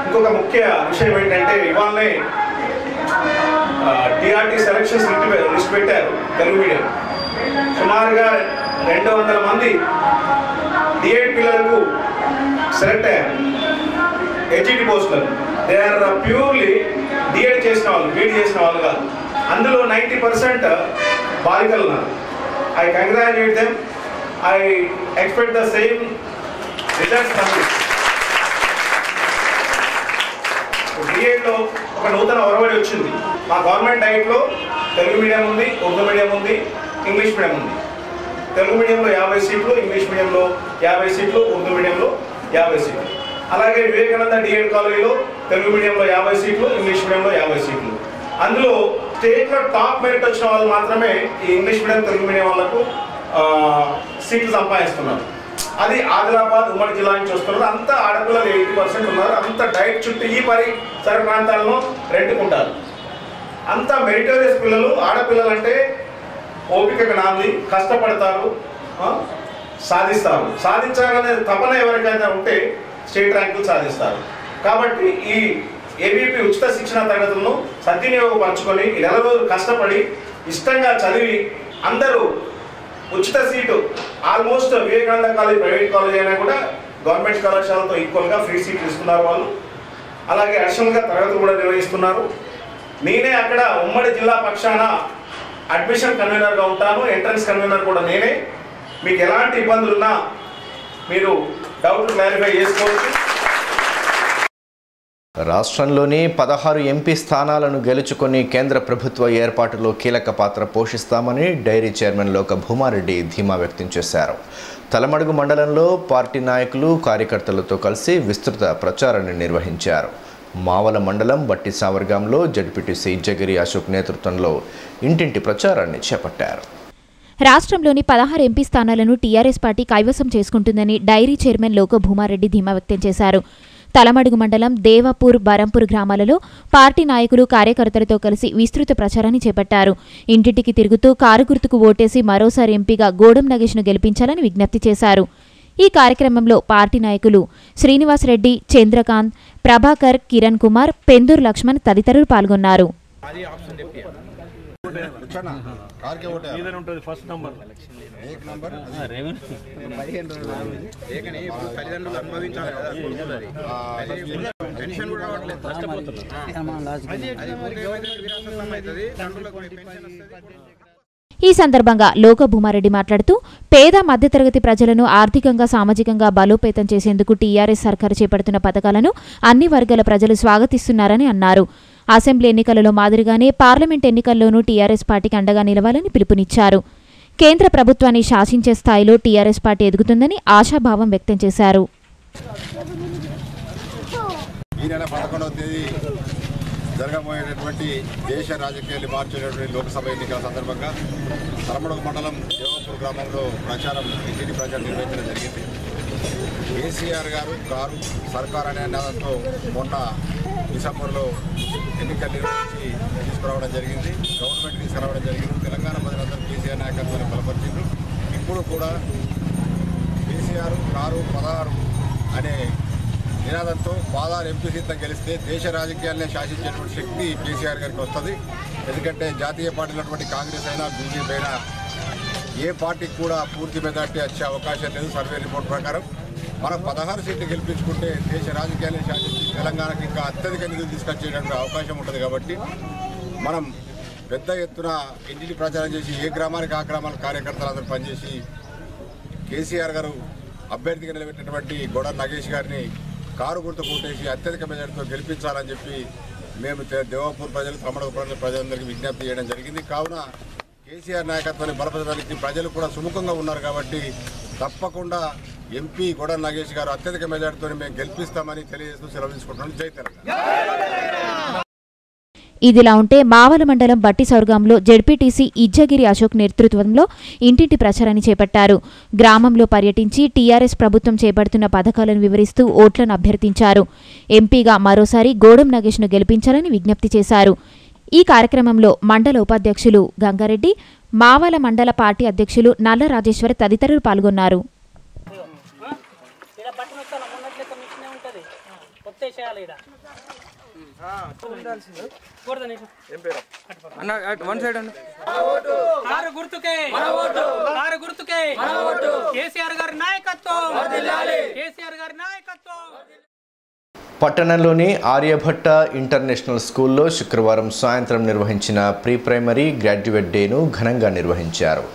[SPEAKER 10] ఇంకొక ముఖ్య విషయం ఏంటంటే ఇవాళనే టీఆర్టీ సెలక్షన్స్ లిస్ట్ పెట్టారు తెలుగు మీడియం. సుమారుగా 200 మంది డిఎడ్ పిల్లలకు సెలెక్ట్ అయ్యారు హెచ్ఈడి పోస్టులకు. దే ఆర్ ప్యూర్లీ డిఎడ్ చేసిన వాళ్ళు, బీఈడి చేసిన వాళ్ళు కాదు. అందులో 90% బాలికలు ఉన్నారు. I congratulate them. I expect the same results from this. డిఎడ్లో ఒక నూతన ఒరవడి వచ్చింది. మా గవర్నమెంట్ డైట్లో తెలుగు మీడియం ఉంది, ఉర్దూ మీడియం ఉంది, ఇంగ్లీష్ మీడియం ఉంది. తెలుగు మీడియంలో 50 సీట్లు, ఇంగ్లీష్ మీడియంలో 50 సీట్లు, ఉర్దూ మీడియంలో 50 సీట్లు. అలాగే వివేకానంద డిఎడ్ కాలేజీలో తెలుగు మీడియంలో 50 సీట్లు, ఇంగ్లీష్ మీడియంలో 50 సీట్లు. అందులో స్టేట్లో టాప్ మెరిట్ వచ్చిన వాళ్ళు మాత్రమే ఈ ఇంగ్లీష్ మీడియం తెలుగు మీడియం వాళ్ళకు సీట్లు సంపాదిస్తున్నారు. అది ఆదిలాబాద్ ఉమ్మడి జిల్లా నుంచి వస్తున్నారు. అంతా ఆడపిల్లలు 80% ఉన్నారు. అంత డైట్ చుట్టూ ఈ పరిసర ప్రాంతాలను రెండుకుంటారు. అంత మెరిటోరియస్ పిల్లలు. ఆడపిల్లలు అంటే ఓపిక నాంది, కష్టపడతారు, సాధిస్తారు. సాధించాలనే తపన ఎవరికైనా ఉంటే స్టేట్ ర్యాంకులు సాధిస్తారు. కాబట్టి ఈ ఏబీపీ ఉచిత శిక్షణ తరగతులను సద్వినియోగపరచుకొని ఈ నెల రోజులు కష్టపడి ఇష్టంగా చదివి అందరూ ఉచిత seat almost Vivekananda college private college అయినా కూడా గవర్నమెంట్ కళాశాలతో ఈక్వల్గా ఫ్రీ సీట్లు ఇస్తున్నారు వాళ్ళు. అలాగే అడిషనల్గా తరగతులు కూడా నిర్వహిస్తున్నారు. నేనే అక్కడ ఉమ్మడి జిల్లా పక్షాన అడ్మిషన్ కన్వీనర్గా ఉంటాను. ఎంట్రన్స్ కన్వీనర్ కూడా నేనే. మీకు ఎలాంటి ఇబ్బందులు ఉన్నా మీరు డౌట్లు క్లారిఫై చేసుకోవచ్చు.
[SPEAKER 1] రాష్ట్రంలోని 16 ఎంపీ స్థానాలను గెలుచుకొని కేంద్ర ప్రభుత్వ ఏర్పాటులో కీలక పాత్ర పోషిస్తామని డైరీ చైర్మన్ లోక భూమారెడ్డి ధీమా వ్యక్తం చేశారు. తలమడుగు మండలంలో పార్టీ నాయకులు కార్యకర్తలతో కలిసి విస్తృత ప్రచారాన్ని నిర్వహించారు. మావల మండలం బట్టి సావర్గాంలో జడ్పీటీసీ ఇజ్జగిరి అశోక్ నేతృత్వంలో ఇంటింటి ప్రచారాన్ని చేపట్టారు.
[SPEAKER 3] రాష్ట్రంలోని 16 ఎంపీ స్థానాలను టీఆర్ఎస్ పార్టీ కైవసం చేసుకుంటుందని డైరీ చైర్మన్ లోక భూమారెడ్డి ధీమా వ్యక్తం చేశారు. తలమడుగు మండలం దేవాపూర్, బరంపూర్ గ్రామాలలో పార్టీ నాయకులు కార్యకర్తలతో కలిసి విస్తృత ప్రచారాన్ని చేపట్టారు. ఇంటింటికి తిరుగుతూ కారు గుర్తుకు ఓటేసి మరోసారి ఎంపీగా గోడం నగేష్ను గెలిపించాలని విజ్ఞప్తి చేశారు. ఈ కార్యక్రమంలో పార్టీ నాయకులు శ్రీనివాసరెడ్డి, చంద్రకాంత్, ప్రభాకర్, కిరణ్ కుమార్, పెందూరు లక్ష్మణ్ తదితరులు పాల్గొన్నారు. ఈ సందర్భంగా లోక భూమారెడ్డి మాట్లాడుతూ పేద మధ్యతరగతి ప్రజలను ఆర్థికంగా సామాజికంగా బలోపేతం చేసేందుకు టీఆర్ఎస్ సర్కారు చేపడుతున్న పథకాలను అన్ని వర్గాల ప్రజలు స్వాగతిస్తున్నారని అన్నారు. అసెంబ్లీ ఎన్నికలలో మాదిరిగానే పార్లమెంట్ ఎన్నికల్లోనూ టీఆర్ఎస్ పార్టీకి అండగా నిలవాలని పిలుపునిచ్చారు. కేంద్ర ప్రభుత్వాన్ని శాసించే స్థాయిలో టీఆర్ఎస్ పార్టీ ఎదుగుతుందని ఆశాభావం వ్యక్తం చేశారు.
[SPEAKER 7] జరగబోయేటటువంటి దేశ రాజకీయాలు మార్చేటటువంటి లోక్సభ ఎన్నికల సందర్భంగా తలమడుగు మండలం దేవాపూర్ గ్రామంలో ఇంటింటి ప్రచారం నిర్వహించడం జరిగింది. కేసీఆర్ గారు సర్కార్ అనే నినాదంతో మొన్న డిసెంబర్లో ఎన్నికలు నిర్వహించి తీసుకురావడం జరిగింది. గవర్నమెంట్ తీసుకురావడం జరిగింది. తెలంగాణ ప్రజలందరూ కేసీఆర్ నాయకత్వాన్ని బలపరిచింది. ఇప్పుడు కూడా కేసీఆర్ 16 అనే నినాదంతో 16 ఎంపీ సీట్లను గెలిస్తే దేశ రాజకీయాలనే శాసించేటువంటి శక్తి కేసీఆర్ గారికి వస్తుంది. ఎందుకంటే జాతీయ పార్టీలటువంటి కాంగ్రెస్ అయినా బీజేపీ అయినా ఏ పార్టీకి కూడా పూర్తి మెజార్టీ వచ్చే అవకాశం లేదు. సర్వే రిపోర్ట్ ప్రకారం మనం 16 సీట్లు గెలిపించుకుంటే దేశ రాజకీయాలనే శాసించి తెలంగాణకి ఇంకా అత్యధిక నిధులు తీసుకొచ్చేటువంటి అవకాశం ఉంటుంది. కాబట్టి మనం పెద్ద ఎత్తున ఇంటిని ప్రచారం చేసి ఏ గ్రామానికి ఆ గ్రామాల కార్యకర్తలందరూ పనిచేసి కేసీఆర్ గారు అభ్యర్థిగా నిలబెట్టినటువంటి గోడ నగేష్ గారిని కారు గుర్తు కొట్టేసి అత్యధిక మెజార్టీతో గెలిపించాలని చెప్పి మేము దేవాపూర్ ప్రజలు, తలమడుగు ప్రజలందరికీ విజ్ఞప్తి చేయడం జరిగింది. కావున కేసీఆర్ నాయకత్వాన్ని బలపరచడానికి ప్రజలు కూడా సుముఖంగా ఉన్నారు. కాబట్టి తప్పకుండా ఎంపీ గోడ నగేష్ గారు అత్యధిక మెజార్టీతో మేము గెలిపిస్తామని తెలియజేస్తూ సెలవు తీసుకుంటున్నాను. జై తెలంగాణ.
[SPEAKER 3] ఇదిలా ఉంటే మావల మండలం బట్టి సౌర్గాంలో జడ్పీటీసీ ఇజ్జగిరి అశోక్ నేతృత్వంలో ఇంటింటి ప్రచారాన్ని చేపట్టారు. గ్రామంలో పర్యటించి టీఆర్ఎస్ ప్రభుత్వం చేపడుతున్న పథకాలను వివరిస్తూ ఓట్లను అభ్యర్థించారు. ఎంపీగా మరోసారి గోడం నగేష్ను గెలిపించాలని విజ్ఞప్తి చేశారు. ఈ కార్యక్రమంలో మండల ఉపాధ్యక్షులు గంగారెడ్డి, మావల మండల పార్టీ అధ్యక్షులు నల్ల రాజేశ్వర్ తదితరులు పాల్గొన్నారు.
[SPEAKER 1] పట్టణంలోని ఆర్యభట్ట ఇంటర్నేషనల్ స్కూల్లో శుక్రవారం సాయంత్రం నిర్వహించిన ప్రీ ప్రైమరీ గ్రాడ్యుయేట్ డేను ఘనంగా నిర్వహించారు.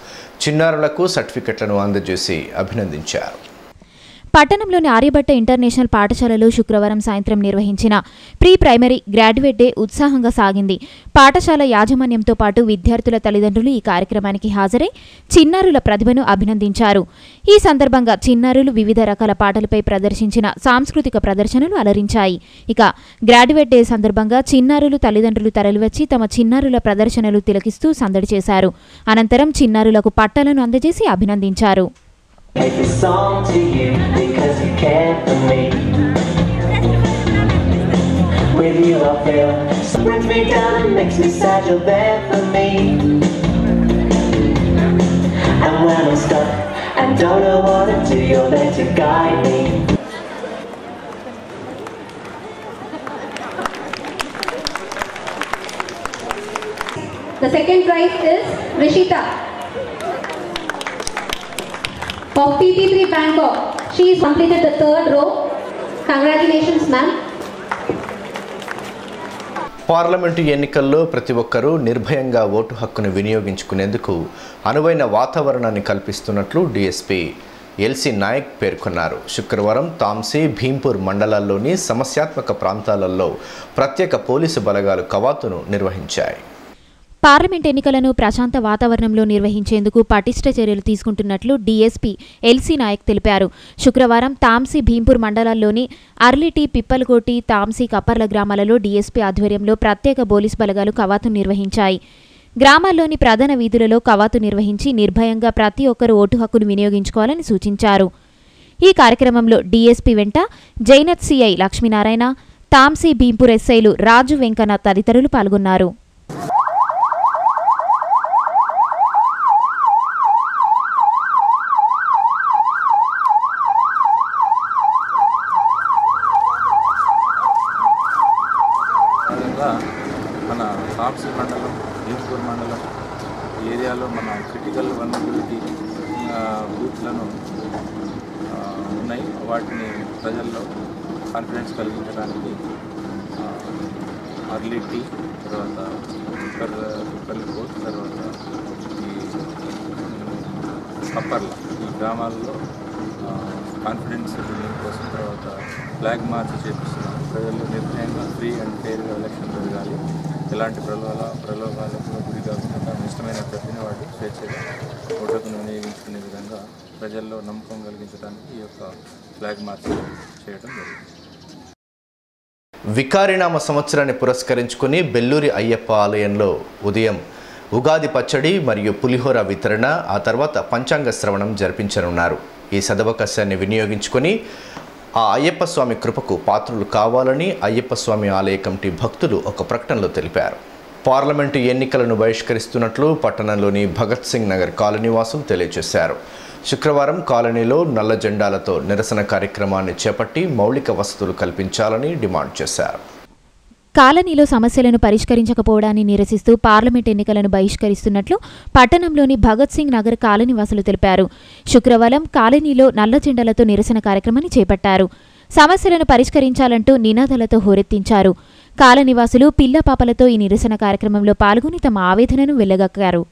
[SPEAKER 1] చిన్నారులకు సర్టిఫికెట్లను అందజేసి అభినందించారు.
[SPEAKER 3] పట్టణంలోని ఆర్యభట్ట ఇంటర్నేషనల్ పాఠశాలలో శుక్రవారం సాయంత్రం నిర్వహించిన ప్రీ ప్రైమరీ గ్రాడ్యుయేట్ డే ఉత్సాహంగా సాగింది. పాఠశాల యాజమాన్యంతో పాటు విద్యార్థుల తల్లిదండ్రులు ఈ కార్యక్రమానికి హాజరై చిన్నారుల ప్రతిభను అభినందించారు. ఈ సందర్భంగా చిన్నారులు వివిధ రకాల పాటలపై ప్రదర్శించిన సాంస్కృతిక ప్రదర్శనలు అలరించాయి. ఇక గ్రాడ్యుయేట్ డే సందర్భంగా చిన్నారులు తల్లిదండ్రులు తరలివచ్చి తమ చిన్నారుల ప్రదర్శనలు తిలకిస్తూ సందడి చేశారు. అనంతరం చిన్నారులకు పట్టాలను అందజేసి అభినందించారు.
[SPEAKER 11] It's a song to you because you care for me. With you I feel, so brings me down and makes me sad, you're there for me. And when I'm stuck and don't know what to do, you're there to guide me.
[SPEAKER 12] The second prize is Rishita of PP3 Bangkok. She has completed the third row. Congratulations, ma'am.
[SPEAKER 1] Parliament ఎన్నికల్లో ప్రతి ఒక్కరూ నిర్భయంగా vote హక్కును వినియోగించుకునేందుకు అనువైన వాతావరణాన్ని కల్పిస్తున్నట్లు DSP LC Naik పేర్కొన్నారు. శుక్రవారం తాంసీ, భీంపూర్ మండలాల్లోని సమస్యాత్మక ప్రాంతాలలో ప్రత్యేక పోలీసు బలగాలు కవాతును నిర్వహించాయి.
[SPEAKER 3] పార్లమెంట్ ఎన్నికలను ప్రశాంత వాతావరణంలో నిర్వహించేందుకు పటిష్ట చర్యలు తీసుకుంటున్నట్లు డీఎస్పీ ఎల్సీ నాయక్ తెలిపారు. శుక్రవారం తాంసీ, భీంపూర్ మండలాల్లోని అర్లిటి, పిప్పలకోటి, తాంసీ, కప్పర్ల గ్రామాలలో డీఎస్పీ ఆధ్వర్యంలో ప్రత్యేక పోలీసు బలగాలు కవాతును నిర్వహించాయి. గ్రామాల్లోని ప్రధాన వీధులలో కవాతు నిర్వహించి నిర్భయంగా ప్రతి ఒక్కరూ ఓటు హక్కును వినియోగించుకోవాలని సూచించారు. ఈ కార్యక్రమంలో డీఎస్పీ వెంట జైనత్ సిఐ లక్ష్మీనారాయణ, తాంసీ, భీంపూర్ ఎస్ఐలు రాజు, వెంకన్న తదితరులు పాల్గొన్నారు.
[SPEAKER 13] మన తాంసీ మండలం, భీంపూర్ మండలం ఏరియాలో మన క్రిటికల్ వల్నరబిలిటీ బూత్లను ఉన్నాయి. వాటిని ప్రజల్లో కాన్ఫిడెన్స్ కలిగించడానికి అర్లిటీ, తర్వాత పిప్పల్కోట్, తర్వాత ఈ కప్పర్ల, ఈ గ్రామాల్లో కాన్ఫిడెన్స్ బిల్డింగ్ కోసం తర్వాత ఫ్లాగ్ మార్చ్ చేపిస్తున్నాం. ప్రజల్లో నిర్ణయంగా ఫ్రీ అండ్ ఫెయిర్గా ఎలక్షన్ జరగాలి, ఎలాంటి ప్రలోభాలకు గురి కాకుండా ఇష్టమైన అభ్యర్థిని వాటి స్వేచ్ఛగా ఓటును వినియోగించుకునే విధంగా ప్రజల్లో నమ్మకం కలిగించడానికి ఈ యొక్క ఫ్లాగ్ మార్చ్ చేయడం జరిగింది.
[SPEAKER 1] వికారినామ సంవత్సరాన్ని పురస్కరించుకుని బెల్లూరి అయ్యప్ప ఆలయంలో ఉదయం ఉగాది పచ్చడి మరియు పులిహోర వితరణ, ఆ తర్వాత పంచాంగ శ్రవణం జరిపించనున్నారు. ఈ సదవకాశాన్ని వినియోగించుకొని ఆ అయ్యప్ప స్వామి కృపకు పాత్రులు కావాలని అయ్యప్ప స్వామి ఆలయ కమిటీ భక్తులు ఒక ప్రకటనలో తెలిపారు. పార్లమెంటు ఎన్నికలను బహిష్కరిస్తున్నట్లు పట్టణంలోని భగత్ సింగ్ నగర్ కాలనీ వాసులు తెలియజేశారు. శుక్రవారం కాలనీలో నల్ల జెండాలతో నిరసన కార్యక్రమాన్ని చేపట్టి మౌలిక వసతులు కల్పించాలని డిమాండ్ చేశారు.
[SPEAKER 3] కాలనీలో సమస్యలను పరిష్కరించకపోవడాన్ని నిరసిస్తూ పార్లమెంట్ ఎన్నికలను బహిష్కరిస్తున్నట్లు పట్టణంలోని భగత్ సింగ్ నగర్ కాలనీవాసులు తెలిపారు. శుక్రవారం కాలనీలో నల్ల జెండాలతో నిరసన కార్యక్రమాన్ని చేపట్టారు. సమస్యలను పరిష్కరించాలంటూ నినాదాలతో హోరెత్తించారు. కాలనీవాసులు పిల్ల పాపలతో ఈ నిరసన కార్యక్రమంలో పాల్గొని తమ ఆవేదనను వెళ్లగక్కారు.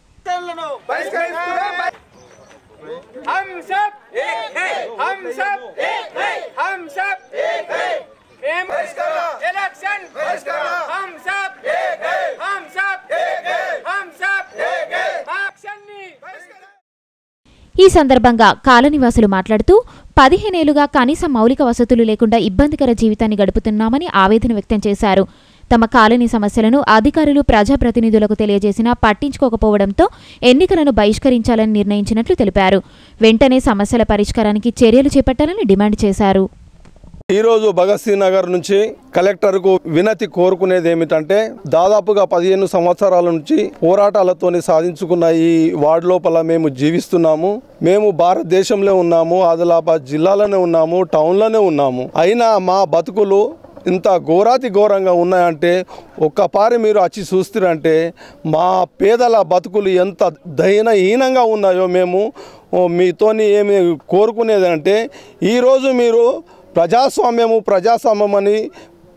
[SPEAKER 3] ఈ సందర్భంగా కాలనీవాసులు మాట్లాడుతూ 15 ఏళ్లుగా కనీస మౌలిక వసతులు లేకుండా ఇబ్బందికర జీవితాన్ని గడుపుతున్నామని ఆవేదన వ్యక్తం చేశారు. తమ కాలనీ సమస్యలను అధికారులు ప్రజాప్రతినిధులకు తెలియజేసినా పట్టించుకోకపోవడంతో ఎన్నికలను బహిష్కరించాలని నిర్ణయించినట్లు తెలిపారు. వెంటనే సమస్యల పరిష్కారానికి చర్యలు చేపట్టాలని డిమాండ్ చేశారు.
[SPEAKER 14] ఈరోజు భగత్ సింగ్ నగర్ నుంచి కలెక్టర్కు వినతి కోరుకునేది ఏమిటంటే దాదాపుగా 15 సంవత్సరాల నుంచి పోరాటాలతోని సాధించుకున్న ఈ వార్డు లోపల మేము జీవిస్తున్నాము. మేము భారతదేశంలో ఉన్నాము, ఆదిలాబాద్ జిల్లాలోనే ఉన్నాము, టౌన్లోనే ఉన్నాము. అయినా మా బతుకులు ఇంత ఘోరంగా ఉన్నాయంటే ఒక్కపారి మీరు వచ్చి చూస్తారంటే మా పేదల బతుకులు ఎంత దయనహీనంగా ఉన్నాయో మేము మీతోని ఏమి కోరుకునేదంటే ఈరోజు మీరు ప్రజాస్వామ్యం అని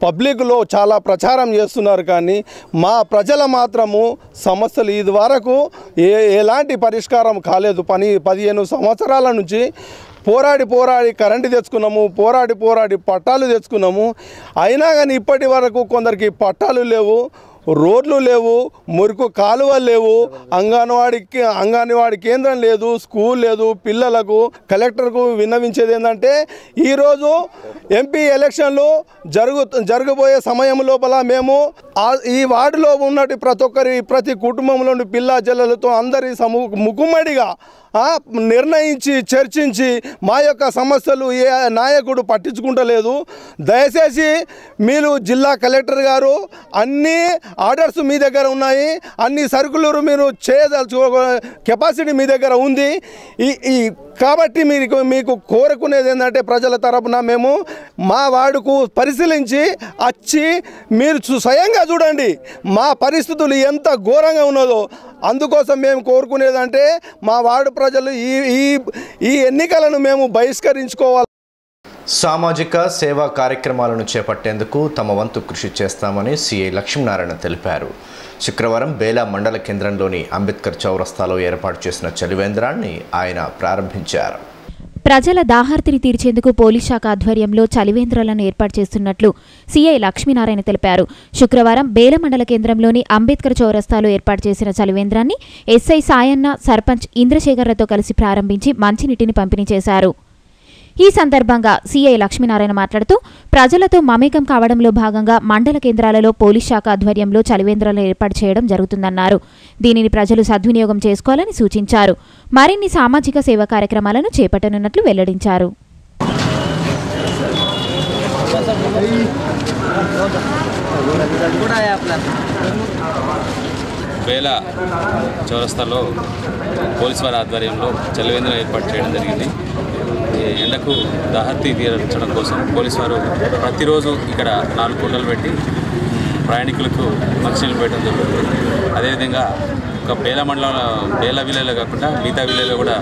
[SPEAKER 14] పబ్లిక్లో చాలా ప్రచారం చేస్తున్నారు, కానీ మా ప్రజల మాత్రము సమస్యలు ఇది వరకు ఎలాంటి పరిష్కారం కాలేదు. 15 సంవత్సరాల నుంచి పోరాడి కరెంటు తెచ్చుకున్నాము, పోరాడి పట్టాలు తెచ్చుకున్నాము. అయినా కానీ ఇప్పటి వరకు కొందరికి పట్టాలు లేవు, రోడ్లు లేవు, మురికి కాలువలు లేవు, అంగన్వాడి కేంద్రం లేదు, స్కూల్ లేదు. పిల్లలకు కలెక్టర్కు విన్నవించేది ఏంటంటే ఈరోజు ఎంపీ ఎలక్షన్లు జరగబోయే సమయం లోపల మేము ఈ వార్డులో ఉన్నట్టు ప్రతి కుటుంబంలోని పిల్ల జల్లలతో అందరి ముక్కుమ్మడిగా నిర్ణయించి చర్చించి మా యొక్క సమస్యలు ఏ నాయకుడు పట్టించుకుంటలేదు. దయచేసి మీరు జిల్లా కలెక్టర్ గారు అన్ని ఆర్డర్స్ మీ దగ్గర ఉన్నాయి, అన్ని సరుకులు మీరు చేయదలుచు కెపాసిటీ మీ దగ్గర ఉంది. కాబట్టి మీకు కోరుకునేది ఏంటంటే ప్రజల తరపున మేము మా వార్డుకు పరిశీలించి వచ్చి మీరు స్వయంగా చూడండి మా పరిస్థితులు ఎంత ఘోరంగా ఉన్నదో. అందుకోసం మేము కోరుకునేదంటే మా వార్డు ప్రజలు ఈ ఎన్నికలను మేము బహిష్కరించుకోవాలి.
[SPEAKER 1] సామాజిక సేవా కార్యక్రమాలను చేపట్టేందుకు తమ వంతు కృషి చేస్తామని సిఐ లక్ష్మీనారాయణ తెలిపారు. శుక్రవారం బేలా మండల కేంద్రంలోని అంబేద్కర్ చౌరస్తాలో ఏర్పాటు చేసిన చలివేంద్రాన్ని ఆయన ప్రారంభించారు.
[SPEAKER 3] ప్రజల దాహార్తిని తీర్చేందుకు పోలీస్ శాఖ ఆధ్వర్యంలో చలివేంద్రాలను ఏర్పాటు చేస్తున్నట్లు సీఐ లక్ష్మీనారాయణ తెలిపారు. శుక్రవారం బేల మండల కేంద్రంలోని అంబేద్కర్ చౌరస్తాలో ఏర్పాటు చేసిన చలివేంద్రాన్ని ఎస్ఐ సాయన్న, సర్పంచ్ ఇంద్రశేఖర్లతో కలిసి ప్రారంభించి మంచినీటిని పంపిణీ చేశారు. ఈ సందర్భంగా సీఐ లక్ష్మీనారాయణ మాట్లాడుతూ ప్రజలతో మమేకం కావడంలో భాగంగా మండల కేంద్రాలలో పోలీస్ శాఖ ఆధ్వర్యంలో చలివేంద్రాలను ఏర్పాటు చేయడం జరుగుతుందన్నారు. దీనిని ప్రజలు సద్వినియోగం చేసుకోవాలని సూచించారు. మరిన్ని సామాజిక సేవా కార్యక్రమాలను చేపట్టనున్నట్లు వెల్లడించారు.
[SPEAKER 13] బేల చౌరస్తాలో పోలీసు వారి ఆధ్వర్యంలో చలివేంద్రం ఏర్పాటు చేయడం జరిగింది. ఎండకు దాహర్తి తీర్చడం కోసం పోలీసు వారు ప్రతిరోజు ఇక్కడ 4 కుండలు పెట్టి ప్రయాణికులకు మంచినీళ్ళు పెట్టడం జరుగుతుంది. అదేవిధంగా ఒక బేల విలేలో కాకుండా మిగతా విలేలో కూడా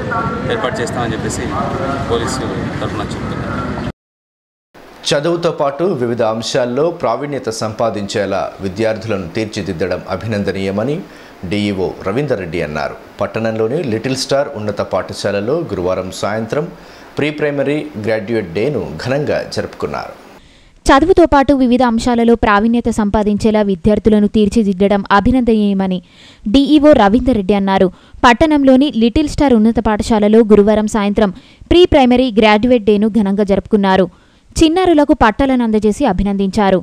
[SPEAKER 13] ఏర్పాటు చేస్తామని చెప్పేసి పోలీసు తరఫున చెప్తున్నారు.
[SPEAKER 1] చదువుతో పాటు వివిధ అంశాల్లో ప్రావీణ్యత సంపాదించేలా విద్యార్థులను తీర్చిదిద్దడం అభినందనీయమని డిఈఓ రవీందర్ రెడ్డి అన్నారు. పట్టణంలోని లిటిల్ స్టార్ ఉన్నత పాఠశాలలో గురువారం సాయంత్రం ప్రీ ప్రైమరీ గ్రాడ్యుయేట్ డేను ఘనంగా జరుపుకున్నారు.
[SPEAKER 3] చదువుతో పాటు వివిధ అంశాలలో ప్రావీణ్యత సంపాదించేలా విద్యార్థులను తీర్చిదిద్దడం అభినందనీయమని డిఈఓ రవీందర్ రెడ్డి అన్నారు. పట్టణంలోని లిటిల్ స్టార్ ఉన్నత పాఠశాలలో గురువారం సాయంత్రం ప్రీ ప్రైమరీ గ్రాడ్యుయేట్ డేను ఘనంగా జరుపుకున్నారు. చిన్నారులకు పట్టాలను అందజేసి అభినందించారు.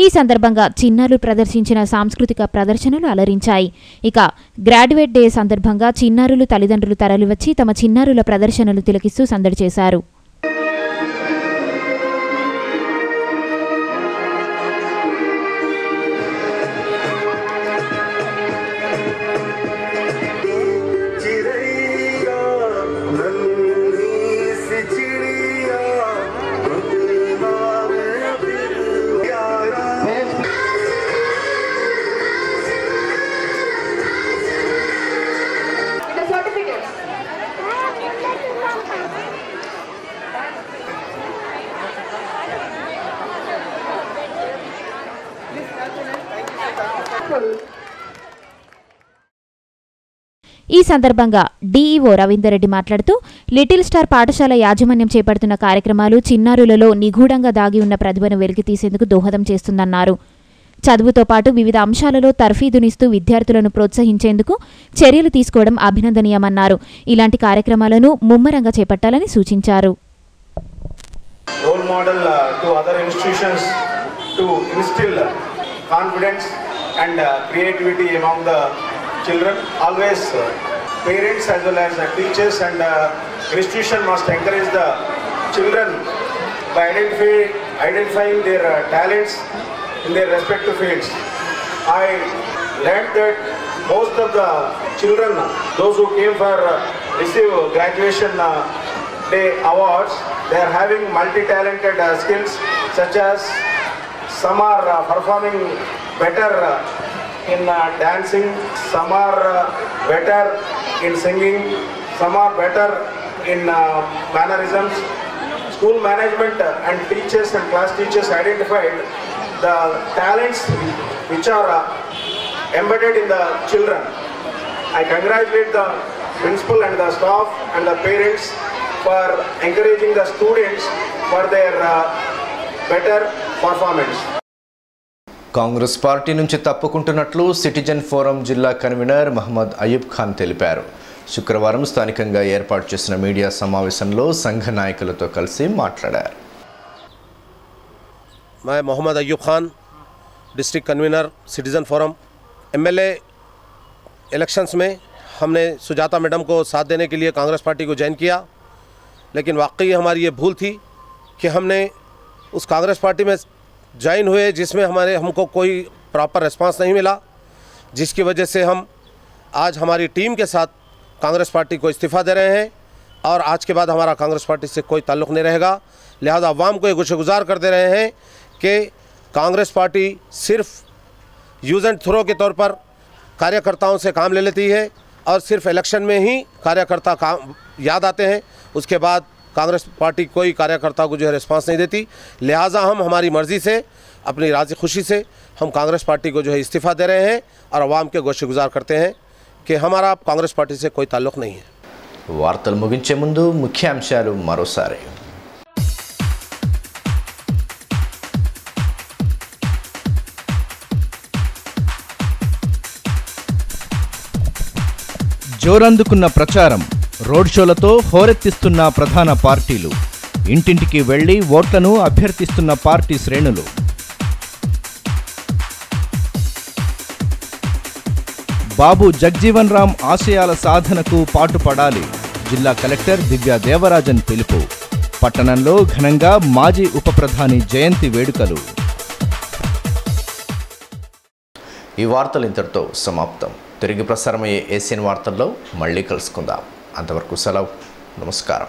[SPEAKER 3] ఈ సందర్భంగా చిన్నారులు ప్రదర్శించిన సాంస్కృతిక ప్రదర్శనలు అలరించాయి. ఇక గ్రాడ్యుయేట్ డే సందర్భంగా చిన్నారులు తల్లిదండ్రులు తరలివచ్చి తమ చిన్నారుల ప్రదర్శనలు తిలకిస్తూ సందడి చేశారు. ఈ సందర్భంగా డిఈఓ రవీందర్ రెడ్డి మాట్లాడుతూ లిటిల్ స్టార్ పాఠశాల యాజమాన్యం చేపడుతున్న కార్యక్రమాలు చిన్నారులలో నిగూఢంగా దాగి ఉన్న ప్రతిభను వెలికితీసేందుకు దోహదం చేస్తుందన్నారు. చదువుతో పాటు వివిధ అంశాలలో తర్ఫీదునిస్తూ విద్యార్థులను ప్రోత్సహించేందుకు చర్యలు తీసుకోవడం అభినందనీయమన్నారు. ఇలాంటి కార్యక్రమాలను ముమ్మరంగా చేపట్టాలని సూచించారు.
[SPEAKER 15] Role model to other institutions to instil confidence and creativity among the children. Always parents as well as teachers and institution must encourage the children by identifying their talents in their respective fields. I learned that most of the children, those who came for receive graduation day awards, they are having multi-talented skills, such as some are performing better in dancing, some are better in singing, some are better in mannerisms. School management and teachers and class teachers identified the talents which are embedded in the children. I congratulate the principal and the staff and the parents for encouraging the students for their better performance.
[SPEAKER 1] Congress party నుంచి తప్పుకుంటున్నట్లు citizen forum జిల్లా convener Mohammed Ayub Khan తెలిపారు. శుక్రవారం స్థానికంగా ఏర్పాటు చేసిన media సమావేశంలో సంఘ నాయకులతో కలిసి మాట్లాడారు.
[SPEAKER 16] मैं Mohammad Ayub Khan, district convenor citizen forum. MLA elections में हमने सुजाता मैडम को साथ देने के लिए कांग्रेस पार्टी को ज्वाइन किया, लेकिन वाकई हमारी ये भूल थी कि हमने उस कांग्रेस पार्टी में ज्वाइन हुए जिसमें हमको कोई प्रॉपर रिस्पांस नहीं मिला, जिसकी वजह से हम आज हमारी टीम के साथ कांग्रेस पार्टी को इस्तीफ़ा दे रहे हैं और आज के बाद हमारा कांग्रेस पार्टी से कोई ताल्लुक़ नहीं रहेगा। लिहाजा अवाम को ये गुज़ार कर दे रहे हैं कि कांग्रेस पार्टी सिर्फ यूज़ एंड थ्रो के तौर पर कार्यकर्ताओं से काम ले लेती है और सिर्फ इलेक्शन में ही कार्यकर्ता काम याद आते हैं, उसके बाद कांग्रेस पार्टी कोई कार्यकर्ता को जो है रिस्पांस नहीं देती। लिहाजा हम हमारी मर्ज़ी से, अपनी राज़ी खुशी से हम कांग्रेस पार्टी को जो है इस्तीफ़ा दे रहे हैं और अवाम के गुज़ार करते हैं कि हमारा कांग्रेस पार्टी से कोई ताल्लुक़ नहीं है।
[SPEAKER 1] వార్తలు ముగించే ముందు ముఖ్యాంశాలు మరోసారి.
[SPEAKER 2] జోరందుకున్న ప్రచారం, రోడ్ షోలతో హోరెత్తిస్తున్న ప్రధాన పార్టీలు, ఇంటింటికి వెళ్లి ఓట్లను అభ్యర్థిస్తున్న పార్టీ శ్రేణులు. బాబు జగ్జీవన్ రామ్ ఆశయాల సాధనకు పాటుపడాలి. జిల్లా కలెక్టర్ దివ్యా దేవరాజన్ పిలుపు. పట్టణంలో ఘనంగా మాజీ ఉప ప్రధాని జయంతి వేడుకలు.
[SPEAKER 1] ఈ వార్తలు ఇంతటితో సమాప్తం. తిరిగి ప్రసారమయ్యే ఏసియన్ వార్తల్లో మళ్ళీ కలుసుకుందాం. అంతవరకు సెలవు. నమస్కారం.